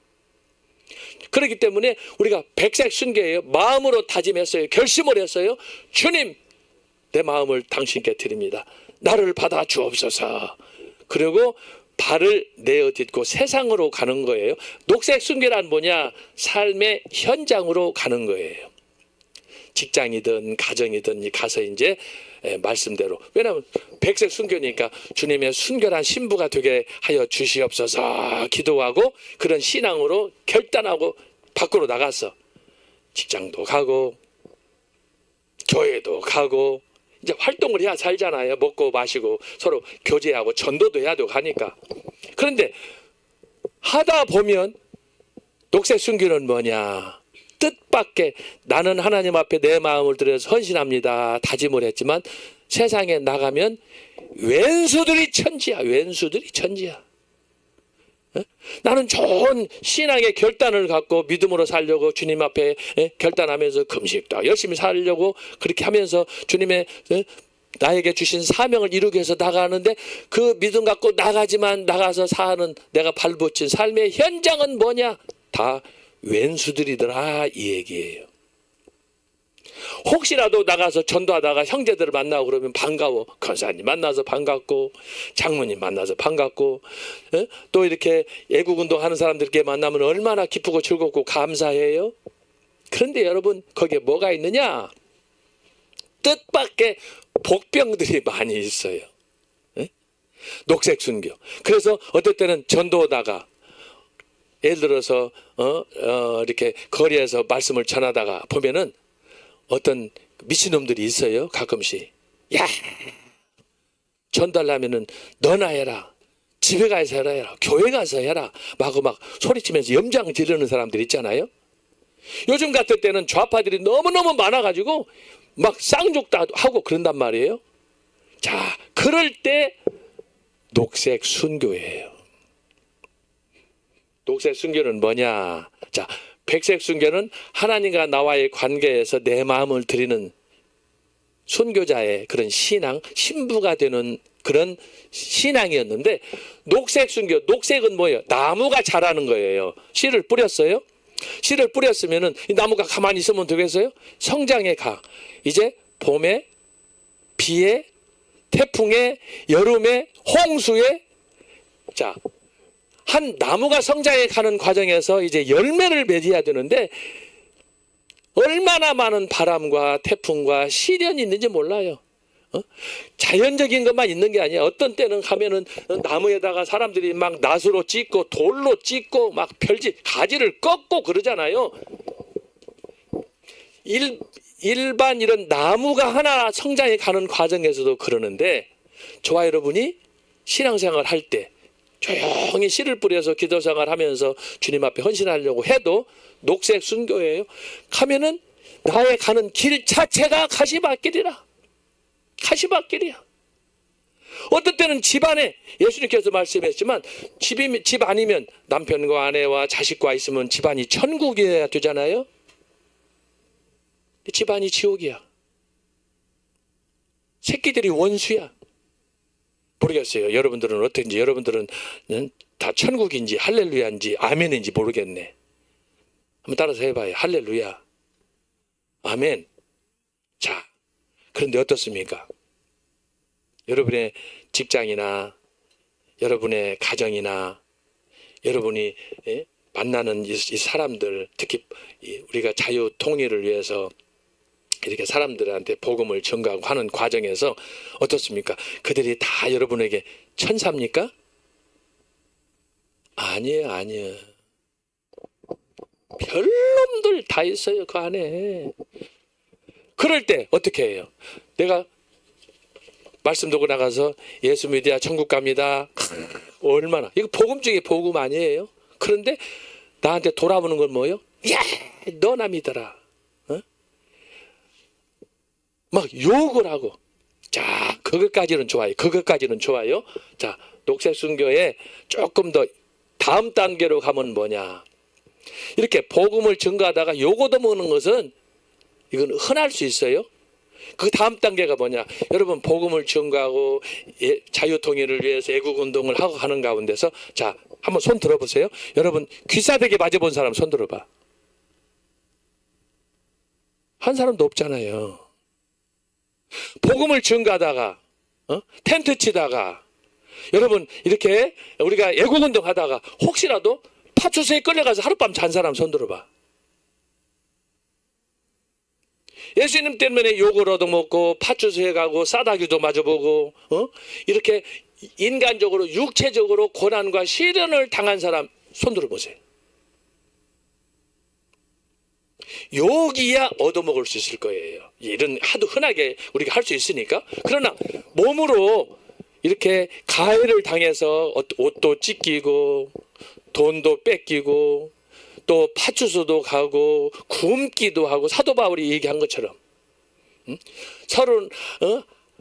그렇기 때문에 우리가 백색 순교예요. 마음으로 다짐했어요. 결심을 했어요. 주님, 내 마음을 당신께 드립니다. 나를 받아 주옵소서. 그리고 발을 내어딛고 세상으로 가는 거예요. 녹색 순교란 뭐냐? 삶의 현장으로 가는 거예요. 직장이든 가정이든 가서 이제 말씀대로, 왜냐하면 백색 순교니까 주님의 순결한 신부가 되게 하여 주시옵소서 기도하고 그런 신앙으로 결단하고 밖으로 나가서 직장도 가고 교회도 가고 이제 활동을 해야 살잖아요. 먹고 마시고 서로 교제하고 전도도 해야 되고 하니까. 그런데 하다 보면 녹색 순교는 뭐냐? 뜻밖의 나는 하나님 앞에 내 마음을 들여서 헌신합니다. 다짐을 했지만 세상에 나가면 웬수들이 천지야. 웬수들이 천지야. 나는 좋은 신앙의 결단을 갖고 믿음으로 살려고 주님 앞에 결단하면서 금식도 열심히 살려고 그렇게 하면서 주님의 나에게 주신 사명을 이루기 위해서 나가는데 그 믿음 갖고 나가지만 나가서 사는 내가 발붙인 삶의 현장은 뭐냐? 다 웬수들이더라 이 얘기예요. 혹시라도 나가서 전도하다가 형제들을 만나고 그러면 반가워. 권사님 만나서 반갑고 장모님 만나서 반갑고 또 이렇게 애국운동 하는 사람들께 만나면 얼마나 기쁘고 즐겁고 감사해요. 그런데 여러분 거기에 뭐가 있느냐? 뜻밖의 복병들이 많이 있어요. 녹색 순교. 그래서 어떨 때는 전도하다가 예를 들어서 이렇게 거리에서 말씀을 전하다가 보면은 어떤 미친놈들이 있어요. 가끔씩. 야, 전달하면은 너나 해라. 집에 가서 해라. 교회 가서 해라. 막 소리치면서 염장 지르는 사람들 있잖아요. 요즘 같을 때는 좌파들이 너무너무 많아가지고 막 쌍욕도 하고 그런단 말이에요. 자, 그럴 때 녹색 순교예요. 녹색 순교는 뭐냐? 자, 백색 순교는 하나님과 나와의 관계에서 내 마음을 드리는 순교자의 그런 신앙, 신부가 되는 그런 신앙이었는데 녹색 순교, 녹색은 뭐예요? 나무가 자라는 거예요. 씨를 뿌렸어요. 씨를 뿌렸으면은 이 나무가 가만히 있으면 되겠어요? 성장해 가. 이제 봄에, 비에, 태풍에, 여름에, 홍수에, 자, 한 나무가 성장해 가는 과정에서 이제 열매를 맺어야 되는데 얼마나 많은 바람과 태풍과 시련이 있는지 몰라요. 자연적인 것만 있는 게 아니야. 어떤 때는 가면은 나무에다가 사람들이 막 낫으로 찢고 돌로 찢고 막 별짓 가지를 꺾고 그러잖아요. 일반 이런 나무가 하나 성장해 가는 과정에서도 그러는데 저와 여러분이 신앙생활 할 때 조용히 씨를 뿌려서 기도생활 하면서 주님 앞에 헌신하려고 해도 녹색 순교예요. 가면은 나의 가는 길 자체가 가시밭길이라. 가시밭길이야. 어떤 때는 집안에 예수님께서 말씀했지만 집 아니면 남편과 아내와 자식과 있으면 집안이 천국이어야 되잖아요. 집안이 지옥이야. 새끼들이 원수야. 모르겠어요. 여러분들은 어떤지, 여러분들은 다 천국인지 할렐루야인지 아멘인지 모르겠네. 한번 따라서 해봐요. 할렐루야. 아멘. 자, 그런데 어떻습니까? 여러분의 직장이나 여러분의 가정이나 여러분이 만나는 이 사람들, 특히 우리가 자유 통일을 위해서 이렇게 사람들한테 복음을 전가하고 하는 과정에서 어떻습니까? 그들이 다 여러분에게 천사입니까? 아니에요. 별놈들 다 있어요, 그 안에. 그럴 때 어떻게 해요? 내가 말씀 듣고 나가서 예수 믿어야 천국 갑니다. 얼마나. 이거 복음 중에 복음 아니에요? 그런데 나한테 돌아오는 건 뭐예요? 야, 너나 믿어라. 막 욕을 하고. 자, 그것까지는 좋아요. 그것까지는 좋아요. 자, 녹색 순교에 조금 더 다음 단계로 가면 뭐냐. 이렇게 복음을 증거하다가 욕 얻어먹는 것은 이건 흔할 수 있어요. 그 다음 단계가 뭐냐. 여러분 복음을 증거하고 자유통일을 위해서 애국운동을 하고 하는 가운데서 자, 한번 손 들어보세요. 여러분 귀싸대기 맞아본 사람 손 들어봐. 한 사람도 없잖아요. 복음을 증거하다가 텐트 치다가 여러분 이렇게 우리가 애국운동 하다가 혹시라도 파출소에 끌려가서 하룻밤 잔 사람 손 들어봐. 예수님 때문에 욕을 얻어먹고 파출소에 가고 싸다기도 맞아보고 이렇게 인간적으로 육체적으로 고난과 시련을 당한 사람 손 들어보세요. 욕이야 얻어먹을 수 있을 거예요. 이런 하도 흔하게 우리가 할 수 있으니까. 그러나 몸으로 이렇게 가해를 당해서 옷도 찢기고 돈도 뺏기고 또 파출소도 가고 굶기도 하고 사도 바울이 얘기한 것처럼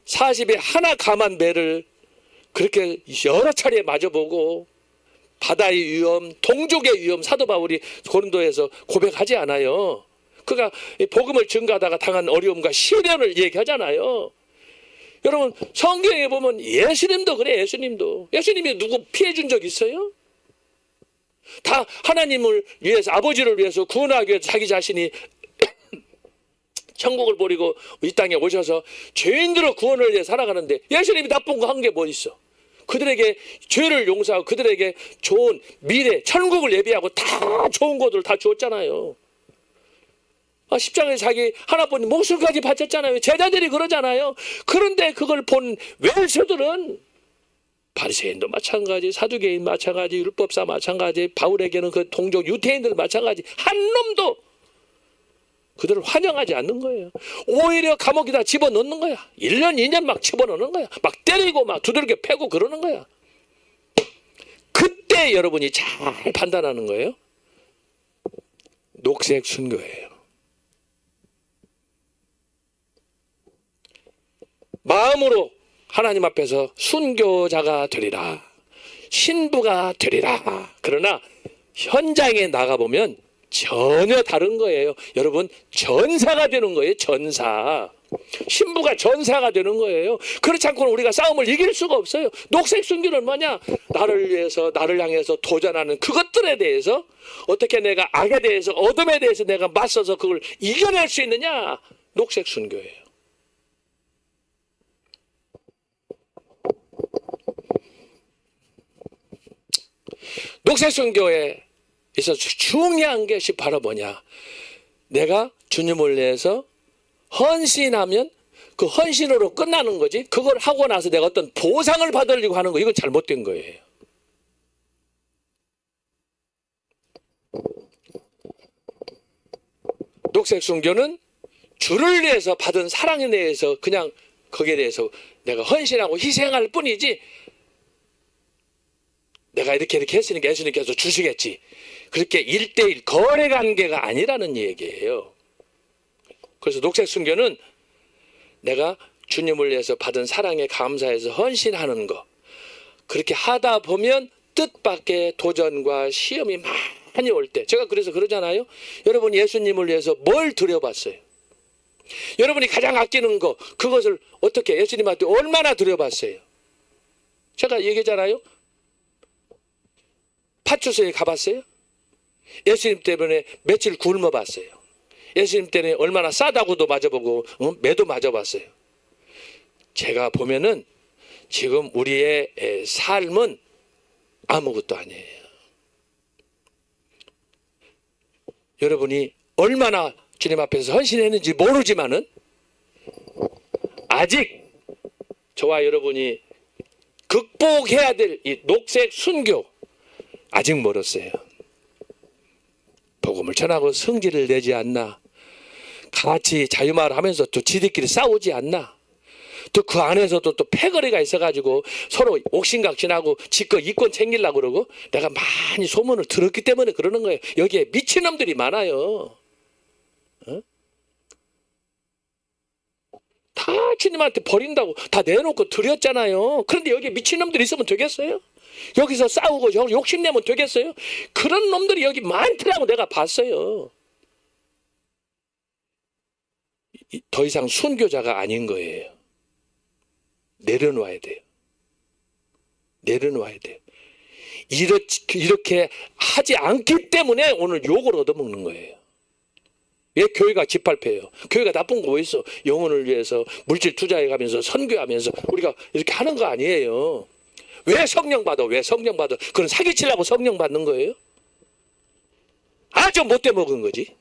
40에 하나 감한 배를 그렇게 여러 차례 맞아보고 바다의 위험, 동족의 위험 사도 바울이 고린도에서 고백하지 않아요. 그가 복음을 증거하다가 당한 어려움과 시련을 얘기하잖아요. 여러분 성경에 보면 예수님도 그래. 예수님이 누구 피해 준 적 있어요? 다 하나님을 위해서 아버지를 위해서 구원하기 위해서 자기 자신이 천국을 버리고 이 땅에 오셔서 죄인들의 구원을 위해 살아가는데 예수님이 나쁜 거 한 게 뭐 있어? 그들에게 죄를 용서하고 그들에게 좋은 미래 천국을 예비하고 다 좋은 것들을 다 주었잖아요. 십장에 자기 하나뿐인 목숨까지 바쳤잖아요. 제자들이 그러잖아요. 그런데 그걸 본 왼수들은 바리새인도 마찬가지, 사두개인 마찬가지, 율법사 마찬가지, 바울에게는 그 동족 유태인들 마찬가지, 한 놈도 그들을 환영하지 않는 거예요. 오히려 감옥에다 집어넣는 거야. 1년, 2년 막 집어넣는 거야. 막 때리고 막 두들겨 패고 그러는 거야. 그때 여러분이 잘 판단하는 거예요. 녹색 순교예요. 마음으로 하나님 앞에서 순교자가 되리라. 신부가 되리라. 그러나 현장에 나가보면 전혀 다른 거예요. 여러분 전사가 되는 거예요. 전사. 신부가 전사가 되는 거예요. 그렇지 않고는 우리가 싸움을 이길 수가 없어요. 녹색 순교는 뭐냐? 나를 위해서 나를 향해서 도전하는 그것들에 대해서 어떻게 내가 악에 대해서 어둠에 대해서 내가 맞서서 그걸 이겨낼 수 있느냐? 녹색 순교예요. 녹색 순교에 있어서 중요한 것이 바로 뭐냐? 내가 주님을 위해서 헌신하면 그 헌신으로 끝나는 거지. 그걸 하고 나서 내가 어떤 보상을 받으려고 하는 거, 이건 잘못된 거예요. 녹색 순교는 주를 위해서 받은 사랑에 대해서 그냥 거기에 대해서 내가 헌신하고 희생할 뿐이지, 내가 이렇게 했으니까 예수님께서 주시겠지, 그렇게 1대1 거래 관계가 아니라는 얘기예요. 그래서 녹색 순교는 내가 주님을 위해서 받은 사랑에 감사해서 헌신하는 거, 그렇게 하다 보면 뜻밖의 도전과 시험이 많이 올 때, 제가 그래서 그러잖아요. 여러분 예수님을 위해서 뭘 드려봤어요? 여러분이 가장 아끼는 거, 그것을 어떻게 예수님한테 얼마나 드려봤어요? 제가 얘기했잖아요. 파출소에 가봤어요? 예수님 때문에 며칠 굶어봤어요. 예수님 때문에 얼마나 싸다고도 맞아보고 매도 맞아봤어요. 제가 보면은 지금 우리의 삶은 아무것도 아니에요. 여러분이 얼마나 주님 앞에서 헌신했는지 모르지만은 아직 저와 여러분이 극복해야 될 이 녹색 순교 아직 멀었어요. 복음을 전하고 성질을 내지 않나, 같이 자유마을 하면서 또 지들끼리 싸우지 않나, 또 그 안에서도 또 패거리가 있어가지고 서로 옥신각신하고 지거 이권 챙기려고 그러고, 내가 많이 소문을 들었기 때문에 그러는 거예요. 여기에 미친놈들이 많아요. 다 주님한테 버린다고 다 내놓고 드렸잖아요. 그런데 여기에 미친놈들이 있으면 되겠어요? 여기서 싸우고 욕심내면 되겠어요? 그런 놈들이 여기 많더라고. 내가 봤어요. 더 이상 순교자가 아닌 거예요. 내려놓아야 돼요. 내려놓아야 돼요. 이렇게 하지 않기 때문에 오늘 욕을 얻어먹는 거예요. 왜 교회가 짓밟혀요? 교회가 나쁜 거 뭐 있어? 영혼을 위해서 물질 투자해가면서 선교하면서 우리가 이렇게 하는 거 아니에요. 왜 성령 받아? 왜 성령 받아? 그건 사기치려고 성령 받는 거예요? 아주 못돼 먹은 거지.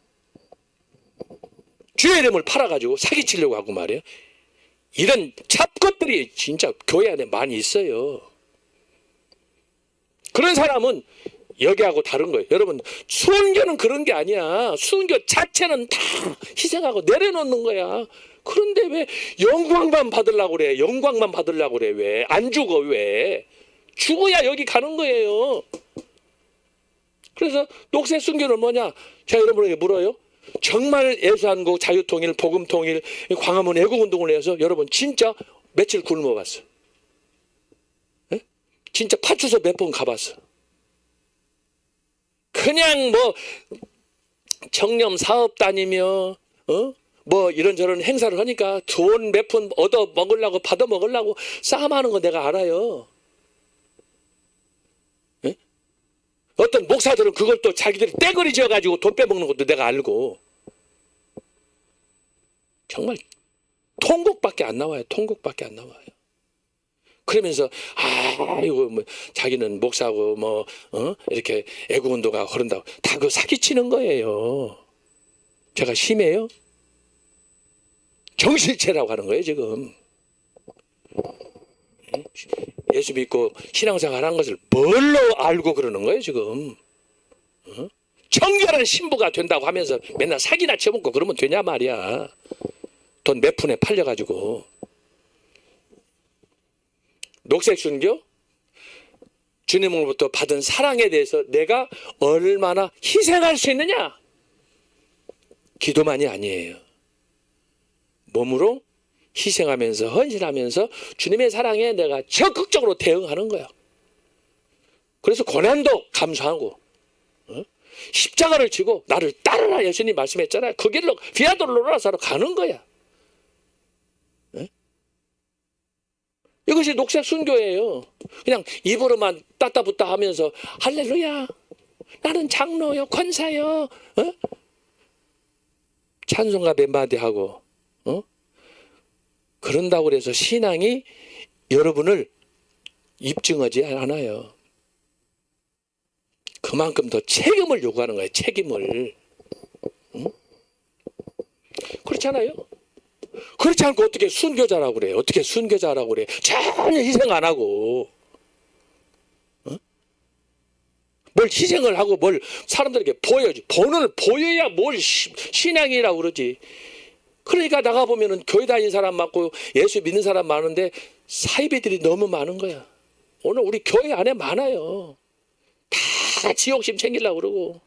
주의 이름을 팔아가지고 사기치려고 하고 말이에요. 이런 잡것들이 진짜 교회 안에 많이 있어요. 그런 사람은 여기하고 다른 거예요. 여러분, 순교는 그런 게 아니야. 순교 자체는 다 희생하고 내려놓는 거야. 그런데 왜 영광만 받으려고 그래? 영광만 받으려고 그래? 왜? 안 죽어? 왜? 죽어야 여기 가는 거예요. 그래서 녹색 순교는 뭐냐? 제가 여러분에게 물어요. 정말 예수한국 자유통일, 복음통일, 광화문 애국운동을 해서 여러분 진짜 며칠 굶어봤어. 에? 진짜 파출소 몇 번 가봤어. 그냥 뭐 청렴 사업 다니며 뭐 이런저런 행사를 하니까 돈 몇 푼 얻어 먹으려고 받아 먹으려고 싸움하는 거 내가 알아요. 에? 어떤 목사들은 그걸 또 자기들이 떼거리 지어가지고 돈 빼먹는 것도 내가 알고. 정말 통곡밖에 안 나와요. 통곡밖에 안 나와요. 그러면서 이거 뭐 자기는 목사고 뭐 이렇게 애국운동하고 그런다고 다 그 사기치는 거예요. 제가 심해요? 정신체라고 하는 거예요 지금. 예수 믿고 신앙생활 하는 것을 뭘로 알고 그러는 거예요 지금. 청결한 신부가 된다고 하면서 맨날 사기나 쳐먹고 그러면 되냐 말이야. 돈 몇 푼에 팔려가지고. 녹색 순교, 주님으로부터 받은 사랑에 대해서 내가 얼마나 희생할 수 있느냐? 기도만이 아니에요. 몸으로 희생하면서 헌신하면서 주님의 사랑에 내가 적극적으로 대응하는 거야. 그래서 고난도 감수하고 십자가를 지고 나를 따르라 예수님 말씀했잖아요. 그 길로 비아돌로라사로 가는 거야. 이것이 녹색 순교예요. 그냥 입으로만 따따붙다 하면서 할렐루야 나는 장로요 권사요 찬송가 몇 마디 하고 그런다고 해서 신앙이 여러분을 입증하지 않아요. 그만큼 더 책임을 요구하는 거예요. 책임을. 그렇잖아요. 그렇지 않고 어떻게 순교자라고 그래요? 어떻게 순교자라고 그래요? 전혀 희생 안 하고 뭘 희생을 하고 뭘 사람들에게 보여야지. 본을 보여야 뭘 신앙이라고 그러지. 그러니까 나가보면은 교회 다니는 사람 많고 예수 믿는 사람 많은데 사이비들이 너무 많은 거야. 오늘 우리 교회 안에 많아요. 다 지욕심 챙기려고 그러고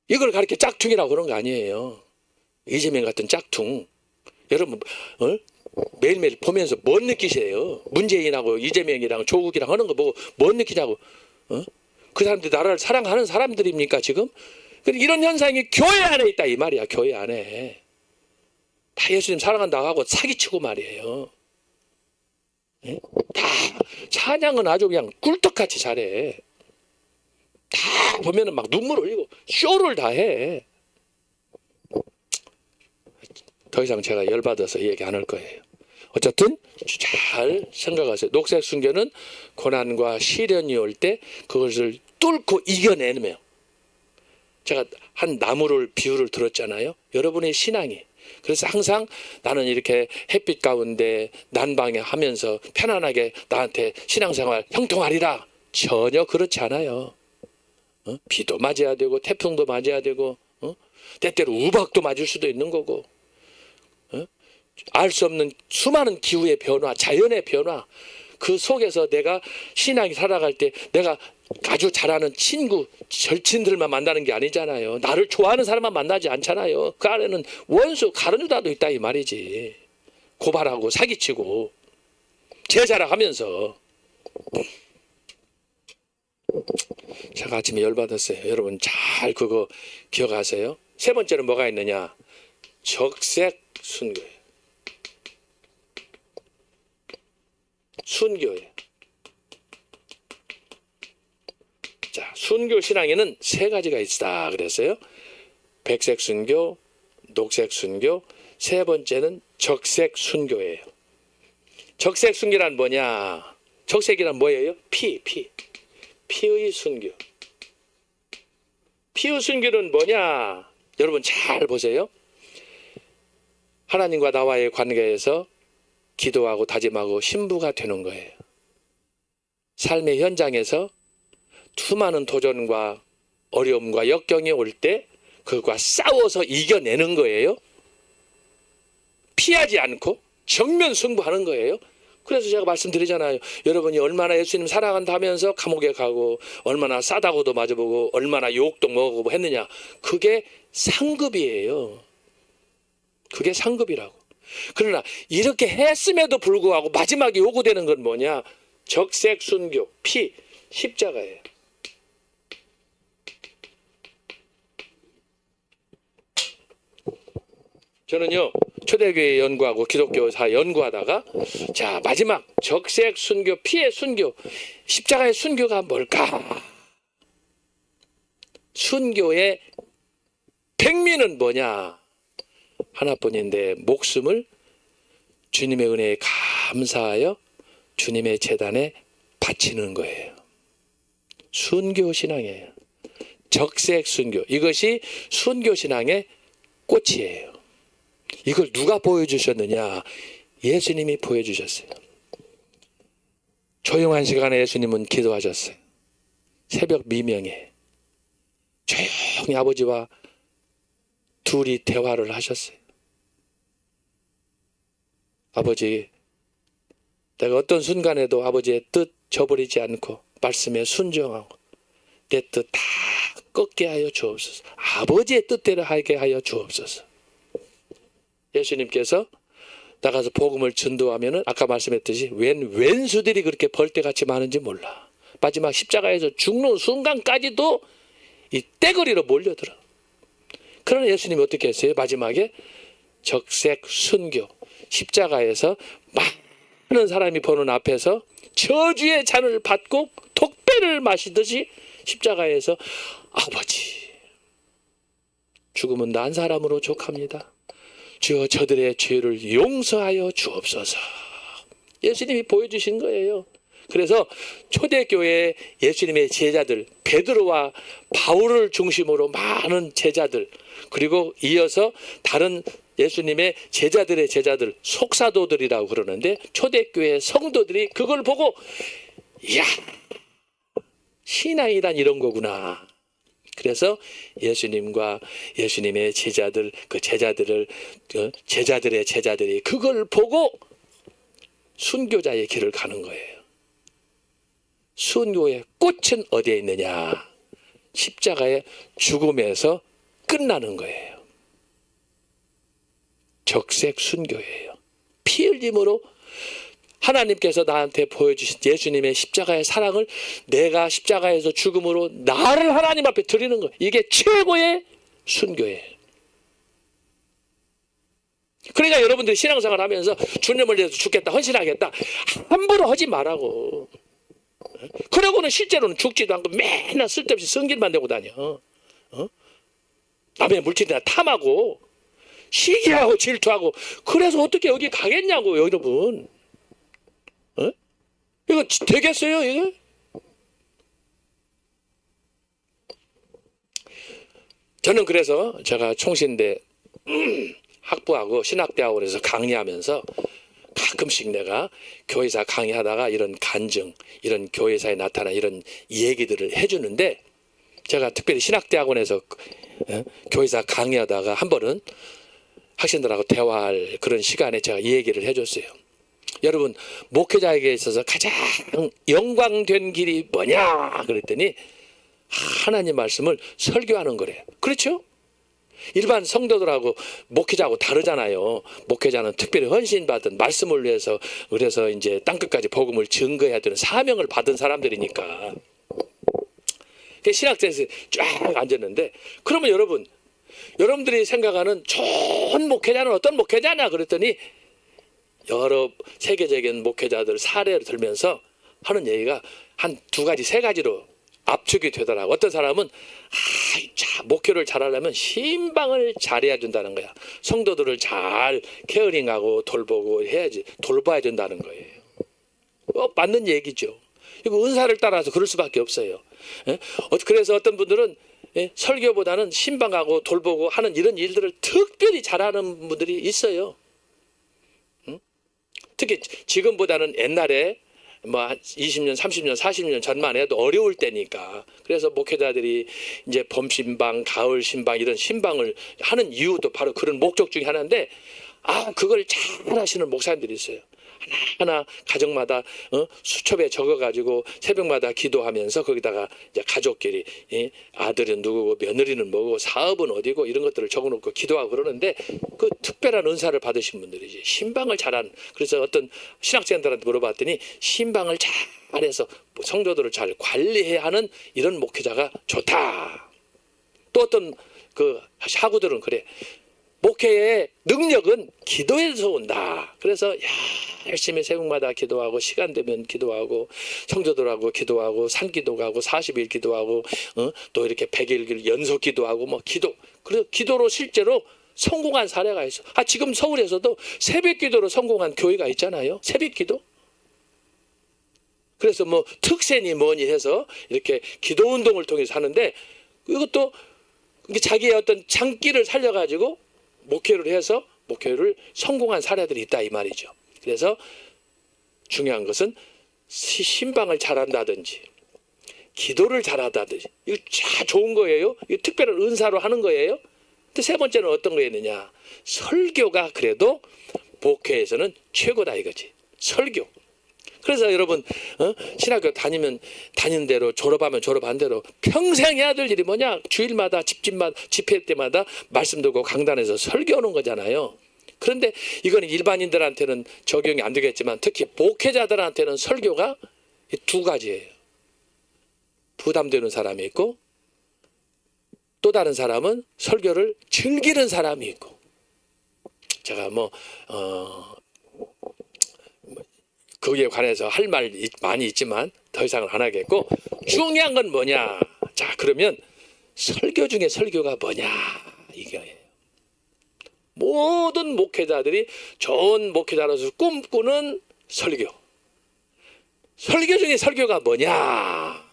이걸 가르쳐 짝퉁이라고 그런 거 아니에요. 이재명 같은 짝퉁. 여러분 매일매일 보면서 뭔 느끼세요? 문재인하고 이재명이랑 조국이랑 하는 거 보고 뭔 느끼냐고. 그 사람들이 나라를 사랑하는 사람들입니까 지금? 이런 현상이 교회 안에 있다 이 말이야. 교회 안에 다 예수님 사랑한다고 하고 사기치고 말이에요. 예? 다 찬양은 아주 그냥 꿀떡같이 잘해. 다 보면은 막 눈물 흘리고 쇼를 다 해. 더 이상 제가 열받아서 얘기 안 할 거예요. 어쨌든 잘 생각하세요. 녹색 순교는 고난과 시련이 올 때 그것을 뚫고 이겨내며, 제가 한 나무를 비유를 들었잖아요. 여러분의 신앙이. 그래서 항상 나는 이렇게 햇빛 가운데 난방에 하면서 편안하게 나한테 신앙생활 형통하리라. 전혀 그렇지 않아요. 비도 맞아야 되고 태풍도 맞아야 되고 때때로 우박도 맞을 수도 있는 거고, 알 수 없는 수많은 기후의 변화, 자연의 변화, 그 속에서 내가 신앙이 살아갈 때 내가 아주 잘하는 친구, 절친들만 만나는 게 아니잖아요. 나를 좋아하는 사람만 만나지 않잖아요. 그 안에는 원수, 가룟유다도 있다 이 말이지. 고발하고 사기치고 제자락하면서. 제가 아침에 열받았어요. 여러분 잘 그거 기억하세요. 세 번째는 뭐가 있느냐? 적색 순교예요. 순교예요. 자, 순교 신앙에는 세 가지가 있다 그랬어요. 백색 순교, 녹색 순교, 세 번째는 적색 순교예요. 적색 순교란 뭐냐? 적색이란 뭐예요? 피의 순교. 피의 순교는 뭐냐? 여러분 잘 보세요. 하나님과 나와의 관계에서 기도하고 다짐하고 신부가 되는 거예요. 삶의 현장에서 수많은 도전과 어려움과 역경이 올 때 그것과 싸워서 이겨내는 거예요. 피하지 않고 정면 승부하는 거예요. 그래서 제가 말씀드리잖아요. 여러분이 얼마나 예수님 사랑한다 하면서 감옥에 가고 얼마나 싸다고도 맞아보고 얼마나 욕도 먹어보고 했느냐. 그게 상급이에요. 그게 상급이라고. 그러나 이렇게 했음에도 불구하고 마지막에 요구되는 건 뭐냐? 적색 순교, 피, 십자가예요. 저는요 초대교회 연구하고 기독교사 연구하다가 자 마지막 적색 순교, 피의 순교, 십자가의 순교가 뭘까? 순교의 백미는 뭐냐? 하나뿐인데 목숨을 주님의 은혜에 감사하여 주님의 제단에 바치는 거예요. 순교 신앙이에요. 적색 순교, 이것이 순교 신앙의 꽃이에요. 이걸 누가 보여주셨느냐? 예수님이 보여주셨어요. 조용한 시간에 예수님은 기도하셨어요. 새벽 미명에 조용히 아버지와 둘이 대화를 하셨어요. 아버지, 내가 어떤 순간에도 아버지의 뜻 저버리지 않고 말씀에 순종하고 내 뜻 다 꺾게 하여 주옵소서. 아버지의 뜻대로 하게 하여 주옵소서. 예수님께서 나가서 복음을 전도하면은 아까 말씀했듯이 웬수들이 그렇게 벌떼같이 많은지 몰라. 마지막 십자가에서 죽는 순간까지도 이 떼거리로 몰려들어. 그러나 예수님이 어떻게 했어요? 마지막에 적색 순교, 십자가에서 많은 사람이 보는 앞에서 저주의 잔을 받고 독배를 마시듯이 십자가에서 아버지, 죽음은 난 사람으로 족합니다. 주여 저들의 죄를 용서하여 주옵소서. 예수님이 보여주신 거예요. 그래서 초대교회 예수님의 제자들, 베드로와 바울을 중심으로 많은 제자들, 그리고 이어서 다른 예수님의 제자들의 제자들, 속사도들이라고 그러는데 초대교회 성도들이 그걸 보고 이야, 신앙이란 이런 거구나. 그래서 예수님과 예수님의 제자들, 그 제자들을 제자들의 제자들이 그걸 보고 순교자의 길을 가는 거예요. 순교의 꽃은 어디에 있느냐? 십자가의 죽음에서 끝나는 거예요. 적색 순교예요. 피 흘림으로 하나님께서 나한테 보여주신 예수님의 십자가의 사랑을 내가 십자가에서 죽음으로 나를 하나님 앞에 드리는 거, 이게 최고의 순교예요. 그러니까 여러분들이 신앙생활 하면서 주님을 위해서 죽겠다, 헌신하겠다, 함부로 하지 말라고. 그러고는 실제로는 죽지도 않고 맨날 쓸데없이 성질만 내고 다녀. 남의 물질이나 탐하고 시기하고 질투하고. 그래서 어떻게 여기 가겠냐고 여러분. 이거 되겠어요 이거? 저는 그래서 제가 총신대 학부하고 신학대학원에서 강의하면서 가끔씩 내가 교회사 강의하다가 이런 간증, 이런 교회사에 나타난 이런 얘기들을 해주는데, 제가 특별히 신학대학원에서 교회사 강의하다가 한 번은 학생들하고 대화할 그런 시간에 제가 이 얘기를 해줬어요. 여러분, 목회자에게 있어서 가장 영광된 길이 뭐냐 그랬더니 하나님 말씀을 설교하는 거래요. 그렇죠? 일반 성도들하고 목회자하고 다르잖아요. 목회자는 특별히 헌신받은 말씀을 위해서, 그래서 이제 땅끝까지 복음을 증거해야 되는 사명을 받은 사람들이니까. 신학자에서 쫙 앉았는데, 그러면 여러분들이 생각하는 좋은 목회자는 어떤 목회자냐 그랬더니 여러 세계적인 목회자들 사례를 들면서 하는 얘기가 한 두 가지, 세 가지로 압축이 되더라고. 어떤 사람은 목회를 잘하려면 신방을 잘해야 된다는 거야. 성도들을 잘 케어링하고 돌보고 해야지, 돌봐야 된다는 거예요. 맞는 얘기죠. 이거 은사를 따라서 그럴 수밖에 없어요. 그래서 어떤 분들은 설교보다는 신방하고 돌보고 하는 이런 일들을 특별히 잘하는 분들이 있어요. 특히 지금보다는 옛날에 뭐 20년, 30년, 40년 전만 해도 어려울 때니까. 그래서 목회자들이 이제 봄신방, 가을 신방, 이런 신방을 하는 이유도 바로 그런 목적 중에 하나인데, 그걸 잘 하시는 목사님들이 있어요. 하나하나 가정마다 수첩에 적어가지고 새벽마다 기도하면서 거기다가 이제 가족끼리 아들은 누구고 며느리는 뭐고 사업은 어디고 이런 것들을 적어놓고 기도하고 그러는데, 그 특별한 은사를 받으신 분들이지. 신방을 잘한. 그래서 어떤 신학생들한테 물어봤더니 신방을 잘해서 성도들을 잘 관리해야 하는 이런 목회자가 좋다. 또 어떤 그 사구들은 그래. 목회의 능력은 기도에서 온다. 그래서 열심히 새벽마다 기도하고, 시간 되면 기도하고, 성도들하고 기도하고, 산기도 가고, 40일 기도하고, 또 이렇게 100일 연속 기도하고, 뭐 그래서 기도로 실제로 성공한 사례가 있어. 지금 서울에서도 새벽 기도로 성공한 교회가 있잖아요. 새벽 기도. 그래서 뭐 특세니 뭐니 해서 이렇게 기도 운동을 통해서 하는데, 이것도 자기의 어떤 장기를 살려가지고 목회를 해서 목회를 성공한 사례들이 있다 이 말이죠. 그래서 중요한 것은 신방을 잘한다든지 기도를 잘한다든지, 이거 참 좋은 거예요. 이거 특별한 은사로 하는 거예요. 근데 세 번째는 어떤 거였느냐? 설교가 그래도 목회에서는 최고다 이거지. 설교. 그래서 여러분 신학교 다니는 대로, 졸업하면 졸업한 대로 평생 해야 될 일이 뭐냐? 주일마다 집회 때마다 말씀 듣고 강단에서 설교하는 거잖아요. 그런데 이거는 일반인들한테는 적용이 안 되겠지만 특히 목회자들한테는 설교가 두 가지예요. 부담되는 사람이 있고, 또 다른 사람은 설교를 즐기는 사람이 있고. 제가 거기에 관해서 할 말 많이 있지만 더 이상은 안 하겠고, 중요한 건 뭐냐? 자, 그러면 설교 중에 설교가 뭐냐? 이거예요. 모든 목회자들이 좋은 목회자로서 꿈꾸는 설교. 설교 중에 설교가 뭐냐?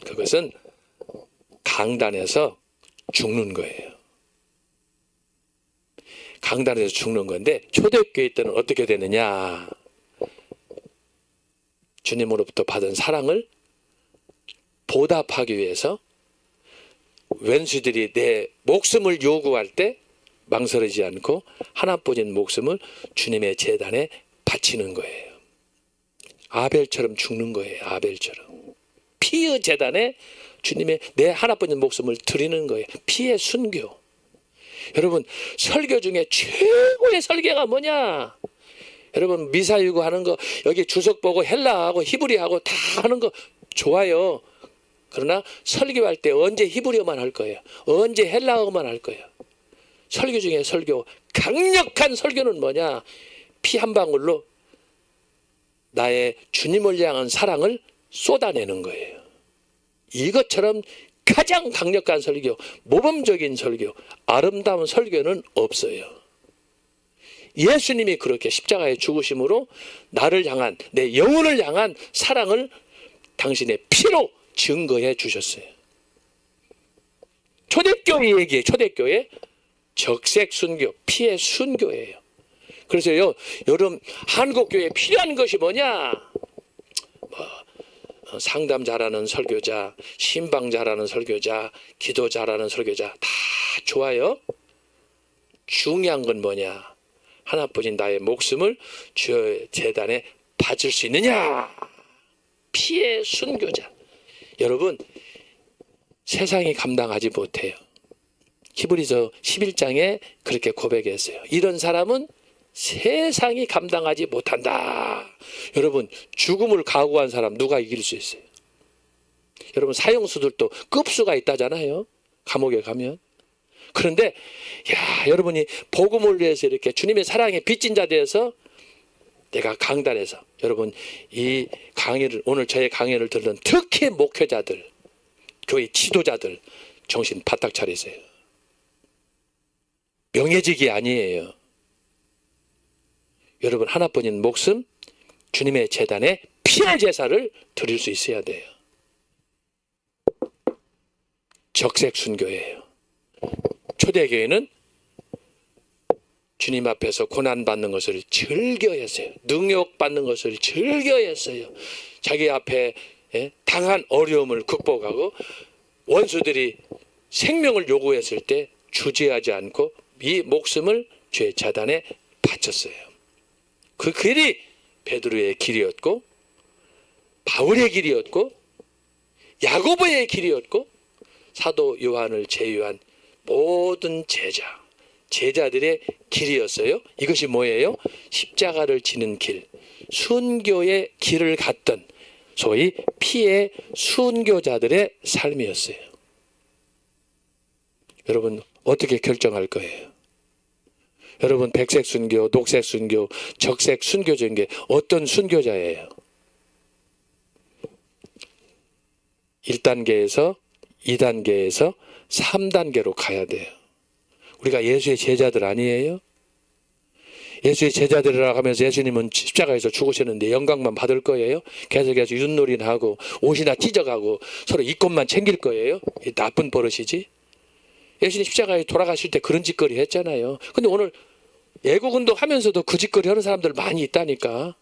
그것은 강단에서 죽는 거예요. 강단에서 죽는 건데, 초대교회 때는 어떻게 되느냐? 주님으로부터 받은 사랑을 보답하기 위해서 왼수들이 내 목숨을 요구할 때 망설이지 않고 하나뿐인 목숨을 주님의 제단에 바치는 거예요. 아벨처럼 죽는 거예요. 아벨처럼. 피의 제단에 주님의 내 하나뿐인 목숨을 드리는 거예요. 피의 순교. 여러분, 설교 중에 최고의 설교가 뭐냐? 여러분, 미사일고 하는 거, 여기 주석 보고 헬라하고 히브리하고 다 하는 거 좋아요. 그러나 설교할 때 언제 히브리어만 할 거예요? 언제 헬라어만 할 거예요? 설교 중에 설교, 강력한 설교는 뭐냐? 피 한 방울로 나의 주님을 향한 사랑을 쏟아내는 거예요. 이것처럼 가장 강력한 설교, 모범적인 설교, 아름다운 설교는 없어요. 예수님이 그렇게 십자가에 죽으심으로 나를 향한, 내 영혼을 향한 사랑을 당신의 피로 증거해 주셨어요. 초대교회 얘기예요. 초대교회 적색 순교, 피의 순교예요. 그래서요, 여러분, 한국교회에 필요한 것이 뭐냐? 상담 잘하는 설교자, 신방 잘하는 설교자, 기도 잘하는 설교자 다 좋아요. 중요한 건 뭐냐? 하나뿐인 나의 목숨을 주의 재단에 바칠 수 있느냐? 피의 순교자. 여러분, 세상이 감당하지 못해요. 히브리서 11장에 그렇게 고백했어요. 이런 사람은 세상이 감당하지 못한다. 여러분, 죽음을 각오한 사람 누가 이길 수 있어요? 여러분, 사형수들도 급수가 있다잖아요. 감옥에 가면. 그런데 여러분이 복음을 위해서 이렇게 주님의 사랑에 빚진 자 되어서 내가 강단에서 여러분 이 강의를, 오늘 저의 강의를 듣는 특히 목회자들, 교회 지도자들 정신 바짝 차리세요. 명예직이 아니에요. 여러분, 하나뿐인 목숨, 주님의 제단에 피의 제사를 드릴 수 있어야 돼요. 적색 순교예요. 초대교회는 주님 앞에서 고난받는 것을 즐겨했어요. 능욕받는 것을 즐겨했어요. 자기 앞에 당한 어려움을 극복하고 원수들이 생명을 요구했을 때 주저하지 않고 이 목숨을 죄 자단에 바쳤어요. 그 길이 베드로의 길이었고 바울의 길이었고 야고보의 길이었고 사도 요한을 제외한 모든 제자들의 길이었어요. 이것이 뭐예요? 십자가를 지는 길, 순교의 길을 갔던 소위 피의 순교자들의 삶이었어요. 여러분, 어떻게 결정할 거예요? 여러분, 백색 순교, 녹색 순교, 적색 순교자인 게 어떤 순교자예요? 1단계에서 2단계에서 3단계로 가야 돼요. 우리가 예수의 제자들 아니에요? 예수의 제자들이라고 하면서 예수님은 십자가에서 죽으셨는데 영광만 받을 거예요? 계속해서 윷놀이나 하고 옷이나 찢어가고 서로 이권만 챙길 거예요? 이 나쁜 버릇이지. 예수님 십자가에 돌아가실 때 그런 짓거리 했잖아요. 근데 오늘 애국운동 하면서도 그 짓거리 하는 사람들 많이 있다니까.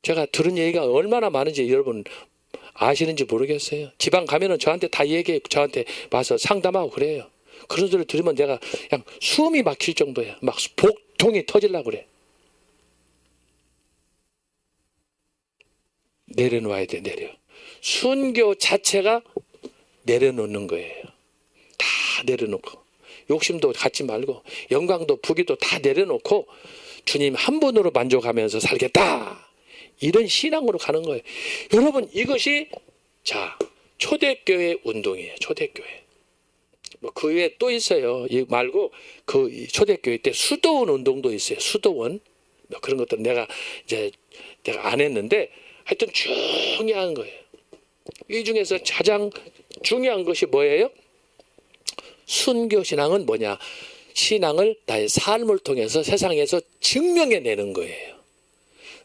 제가 들은 얘기가 얼마나 많은지 여러분 아시는지 모르겠어요. 지방 가면은 저한테 다 얘기해, 저한테 와서 상담하고 그래요. 그런 소리를 들으면 내가 그냥 숨이 막힐 정도야. 막 복통이 터지려고 그래. 내려놓아야 돼, 내려. 순교 자체가 내려놓는 거예요. 다 내려놓고. 욕심도 갖지 말고, 영광도 부귀도 다 내려놓고, 주님 한 분으로 만족하면서 살겠다. 이런 신앙으로 가는 거예요. 여러분, 이것이 초대교회 운동이에요. 초대교회. 뭐 그 외에 또 있어요. 이 말고 그 초대교회 때 수도원 운동도 있어요. 수도원. 뭐 그런 것들은 내가 안 했는데 하여튼 중요한 거예요. 이 중에서 가장 중요한 것이 뭐예요? 순교 신앙은 뭐냐? 신앙을 나의 삶을 통해서 세상에서 증명해내는 거예요.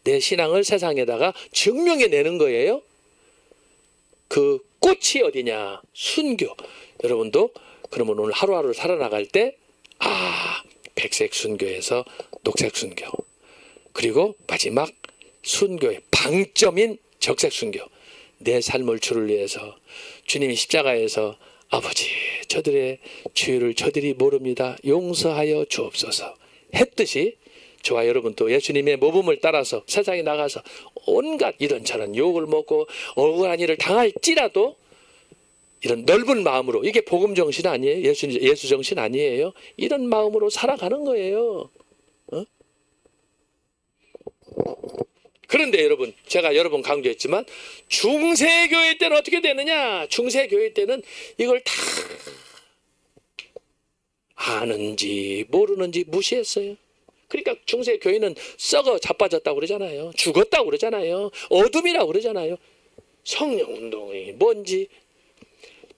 내 신앙을 세상에다가 증명해내는 거예요. 그 꽃이 어디냐? 순교. 여러분도 그러면 오늘 하루하루를 살아나갈 때 백색 순교에서 녹색 순교, 그리고 마지막 순교의 방점인 적색 순교. 내 삶을 주를 위해서 주님이 십자가에서 아버지, 저들의 죄를 저들이 모릅니다. 용서하여 주옵소서 했듯이 저와 여러분도 예수님의 모범을 따라서 세상에 나가서 온갖 이런저런 욕을 먹고 억울한 일을 당할지라도 이런 넓은 마음으로, 이게 복음 정신 아니에요? 예수 정신 아니에요? 이런 마음으로 살아가는 거예요. 어? 그런데 여러분, 제가 여러 번 강조했지만 중세교회 때는 어떻게 되느냐? 중세교회 때는 이걸 다 아는지 모르는지 무시했어요. 그러니까 중세교회는 썩어 자빠졌다고 그러잖아요. 죽었다고 그러잖아요. 어둠이라고 그러잖아요. 성령운동이 뭔지,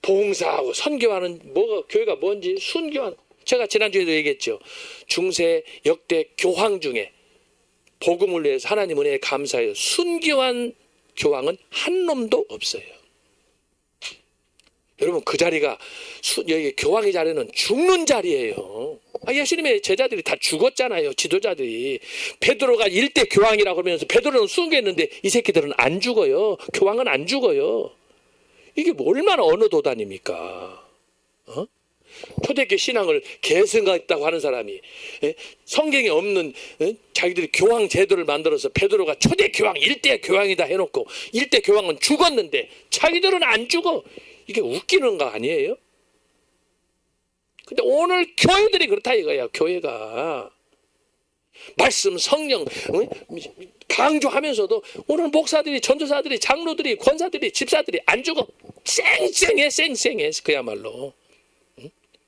봉사하고 선교하는 뭐가 교회가 뭔지, 순교하는, 제가 지난주에도 얘기했죠. 중세 역대 교황 중에 복음을 위해서 하나님 은혜에 감사해요 순교한 교황은 한 놈도 없어요. 여러분, 그 자리가 여기 교황의 자리는 죽는 자리예요. 예수님의 제자들이 다 죽었잖아요. 지도자들이. 베드로가 일대 교황이라고 하면서 베드로는 순교했는데 이 새끼들은 안 죽어요. 교황은 안 죽어요. 이게 뭐 얼마나 어느 도단입니까? 어? 초대교회 신앙을 계승했다고 하는 사람이, 성경에 없는, 자기들이 교황 제도를 만들어서 베드로가 초대 교황, 일대 교황이다 해놓고 일대 교황은 죽었는데 자기들은 안 죽어. 이게 웃기는 거 아니에요? 근데 오늘 교회들이 그렇다 이거야. 교회가 말씀, 성령 강조하면서도 오늘 목사들이, 전도사들이, 장로들이, 권사들이, 집사들이 안 죽어. 쌩쌩해. 그야말로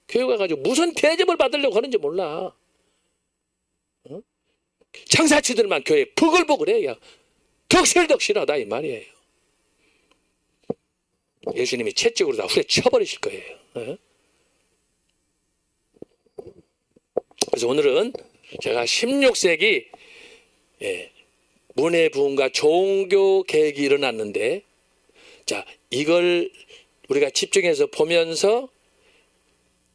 교회 가가지고 무슨 대접을 받으려고 하는지 몰라. 장사치들만 교회 부글부글해. 덕실덕실하다 이 말이에요. 예수님이 채찍으로 다 후려쳐버리실 거예요. 그래서 오늘은 제가 16세기 문해부흥과 종교 개혁이 일어났는데, 자, 이걸 우리가 집중해서 보면서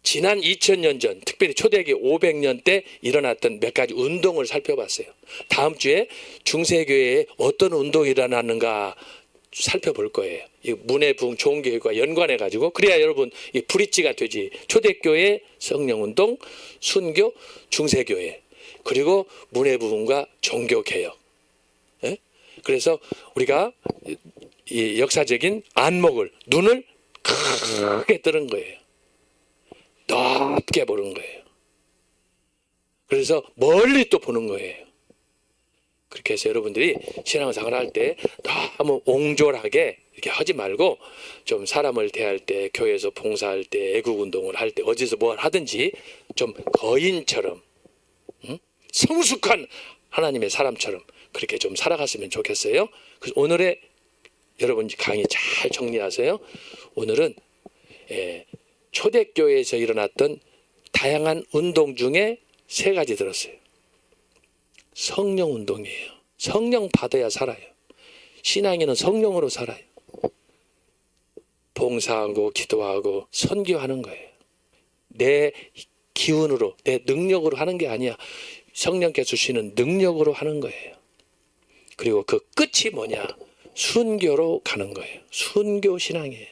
지난 2000년 전, 특별히 초대기 500년 때 일어났던 몇 가지 운동을 살펴봤어요. 다음 주에 중세교회에 어떤 운동이 일어났는가 살펴볼 거예요. 이 문해부흥 종교개혁과 연관해가지고, 그래야 여러분 이 브릿지가 되지. 초대교회, 성령운동, 순교, 중세교회, 그리고 문해부흥과 종교개혁. 그래서 우리가 이 역사적인 안목을, 눈을 크게 뜨는 거예요. 높게 보는 거예요. 그래서 멀리 또 보는 거예요. 그렇게 해서 여러분들이 신앙생활 할 때 너무 옹졸하게 이렇게 하지 말고, 좀 사람을 대할 때, 교회에서 봉사할 때, 애국운동을 할 때, 어디서 뭘 하든지 좀 거인처럼, 성숙한 하나님의 사람처럼 그렇게 좀 살아갔으면 좋겠어요. 그래서 오늘의 여러분 강의 잘 정리하세요. 오늘은 초대교회에서 일어났던 다양한 운동 중에 3가지 들었어요. 성령운동이에요. 성령 받아야 살아요. 신앙인은 성령으로 살아요. 봉사하고 기도하고 선교하는 거예요. 내 기운으로, 내 능력으로 하는 게 아니야. 성령께서 주시는 능력으로 하는 거예요. 그리고 그 끝이 뭐냐? 순교로 가는 거예요. 순교 신앙이에요.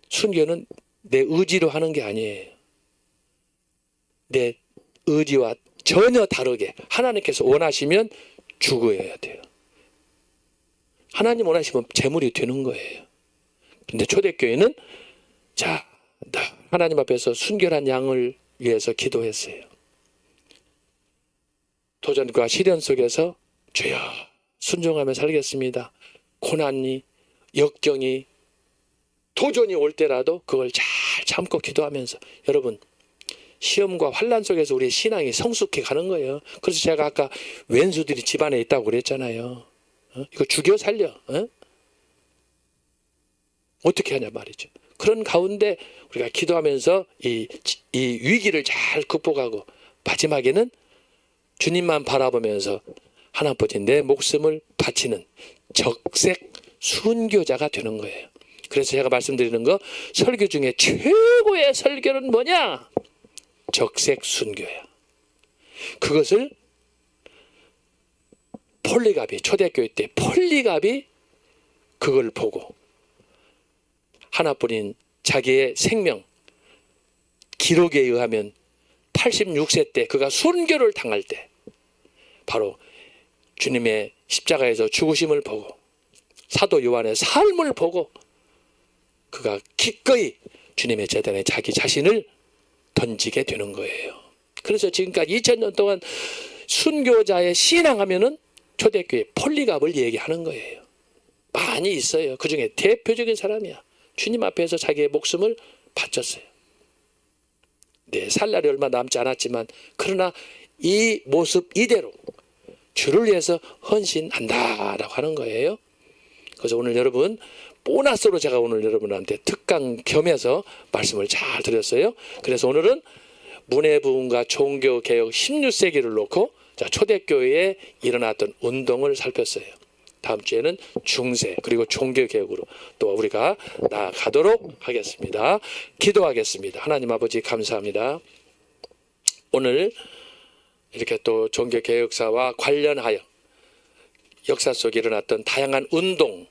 순교는 내 의지로 하는 게 아니에요. 내 의지와 전혀 다르게 하나님께서 원하시면 죽어야 돼요. 하나님 원하시면 재물이 되는 거예요. 근데 초대교회는 자, 하나님 앞에서 순결한 양을 위해서 기도했어요. 도전과 시련 속에서 주여 순종하며 살겠습니다. 고난이, 역경이, 도전이 올 때라도 그걸 잘 참고 기도하면서, 여러분 시험과 환난 속에서 우리의 신앙이 성숙해 가는 거예요. 그래서 제가 아까 왼수들이 집안에 있다고 그랬잖아요. 이거 죽여 살려. 어떻게 하냐 말이죠. 그런 가운데 우리가 기도하면서 이 위기를 잘 극복하고 마지막에는 주님만 바라보면서 하나님께 내 목숨을 바치는 적색 순교자가 되는 거예요. 그래서 제가 말씀드리는 거, 설교 중에 최고의 설교는 뭐냐? 적색 순교야. 그것을 폴리갑이, 초대교회 때 폴리갑이 그걸 보고 하나뿐인 자기의 생명 기록에 의하면 86세 때 그가 순교를 당할 때 바로 주님의 십자가에서 죽으심을 보고 사도 요한의 삶을 보고 그가 기꺼이 주님의 재단에 자기 자신을 던지게 되는 거예요. 그래서 지금까지 2000년 동안 순교자의 신앙하면은 초대교회 폴리갑을 얘기하는 거예요. 많이 있어요. 그 중에 대표적인 사람이야. 주님 앞에서 자기의 목숨을 바쳤어요. 네, 살 날이 얼마 남지 않았지만 그러나 이 모습 이대로 주를 위해서 헌신한다라고 하는 거예요. 그래서 오늘 여러분 보너스로 제가 오늘 여러분한테 특강 겸해서 말씀을 잘 드렸어요. 그래서 오늘은 문해부흥과 종교개혁 16세기를 놓고 초대교회에 일어났던 운동을 살폈어요. 다음 주에는 중세 그리고 종교개혁으로 또 우리가 나아가도록 하겠습니다. 기도하겠습니다. 하나님 아버지 감사합니다. 오늘 이렇게 또 종교개혁사와 관련하여 역사 속에 일어났던 다양한 운동,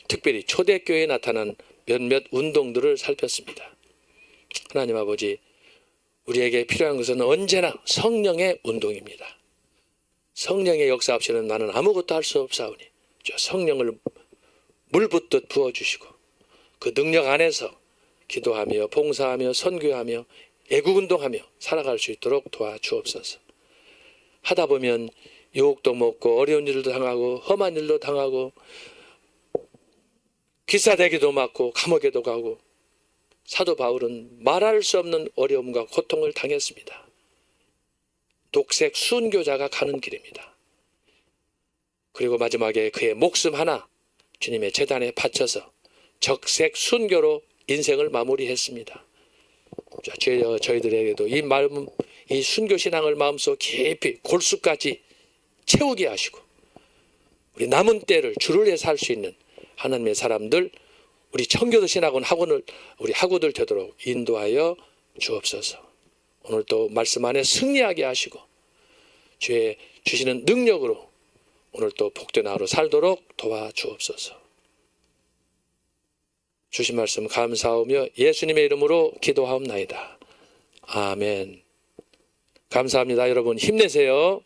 특별히 초대교회에 나타난 몇몇 운동들을 살폈습니다. 하나님 아버지, 우리에게 필요한 것은 언제나 성령의 운동입니다. 성령의 역사 없이는 나는 아무것도 할 수 없사오니 성령을 물붓듯 부어주시고 그 능력 안에서 기도하며 봉사하며 선교하며 애국운동하며 살아갈 수 있도록 도와주옵소서. 하다 보면 유혹도 먹고 어려운 일도 당하고 험한 일도 당하고 기사대기도 맞고 감옥에도 가고 사도 바울은 말할 수 없는 어려움과 고통을 당했습니다. 독색 순교자가 가는 길입니다. 그리고 마지막에 그의 목숨 하나 주님의 제단에 바쳐서 적색 순교로 인생을 마무리했습니다. 저희들에게도 이 순교 신앙을 마음속 깊이 골수까지 채우게 하시고 우리 남은 때를 주를 위해 살 수 있는 하나님의 사람들, 우리 청교도 신학원 학원을 우리 학우들 되도록 인도하여 주옵소서. 오늘 또 말씀 안에 승리하게 하시고 주의 주시는 능력으로 오늘 또 복된 하루 살도록 도와주옵소서. 주신 말씀 감사하며 예수님의 이름으로 기도하옵나이다. 아멘. 감사합니다. 여러분 힘내세요.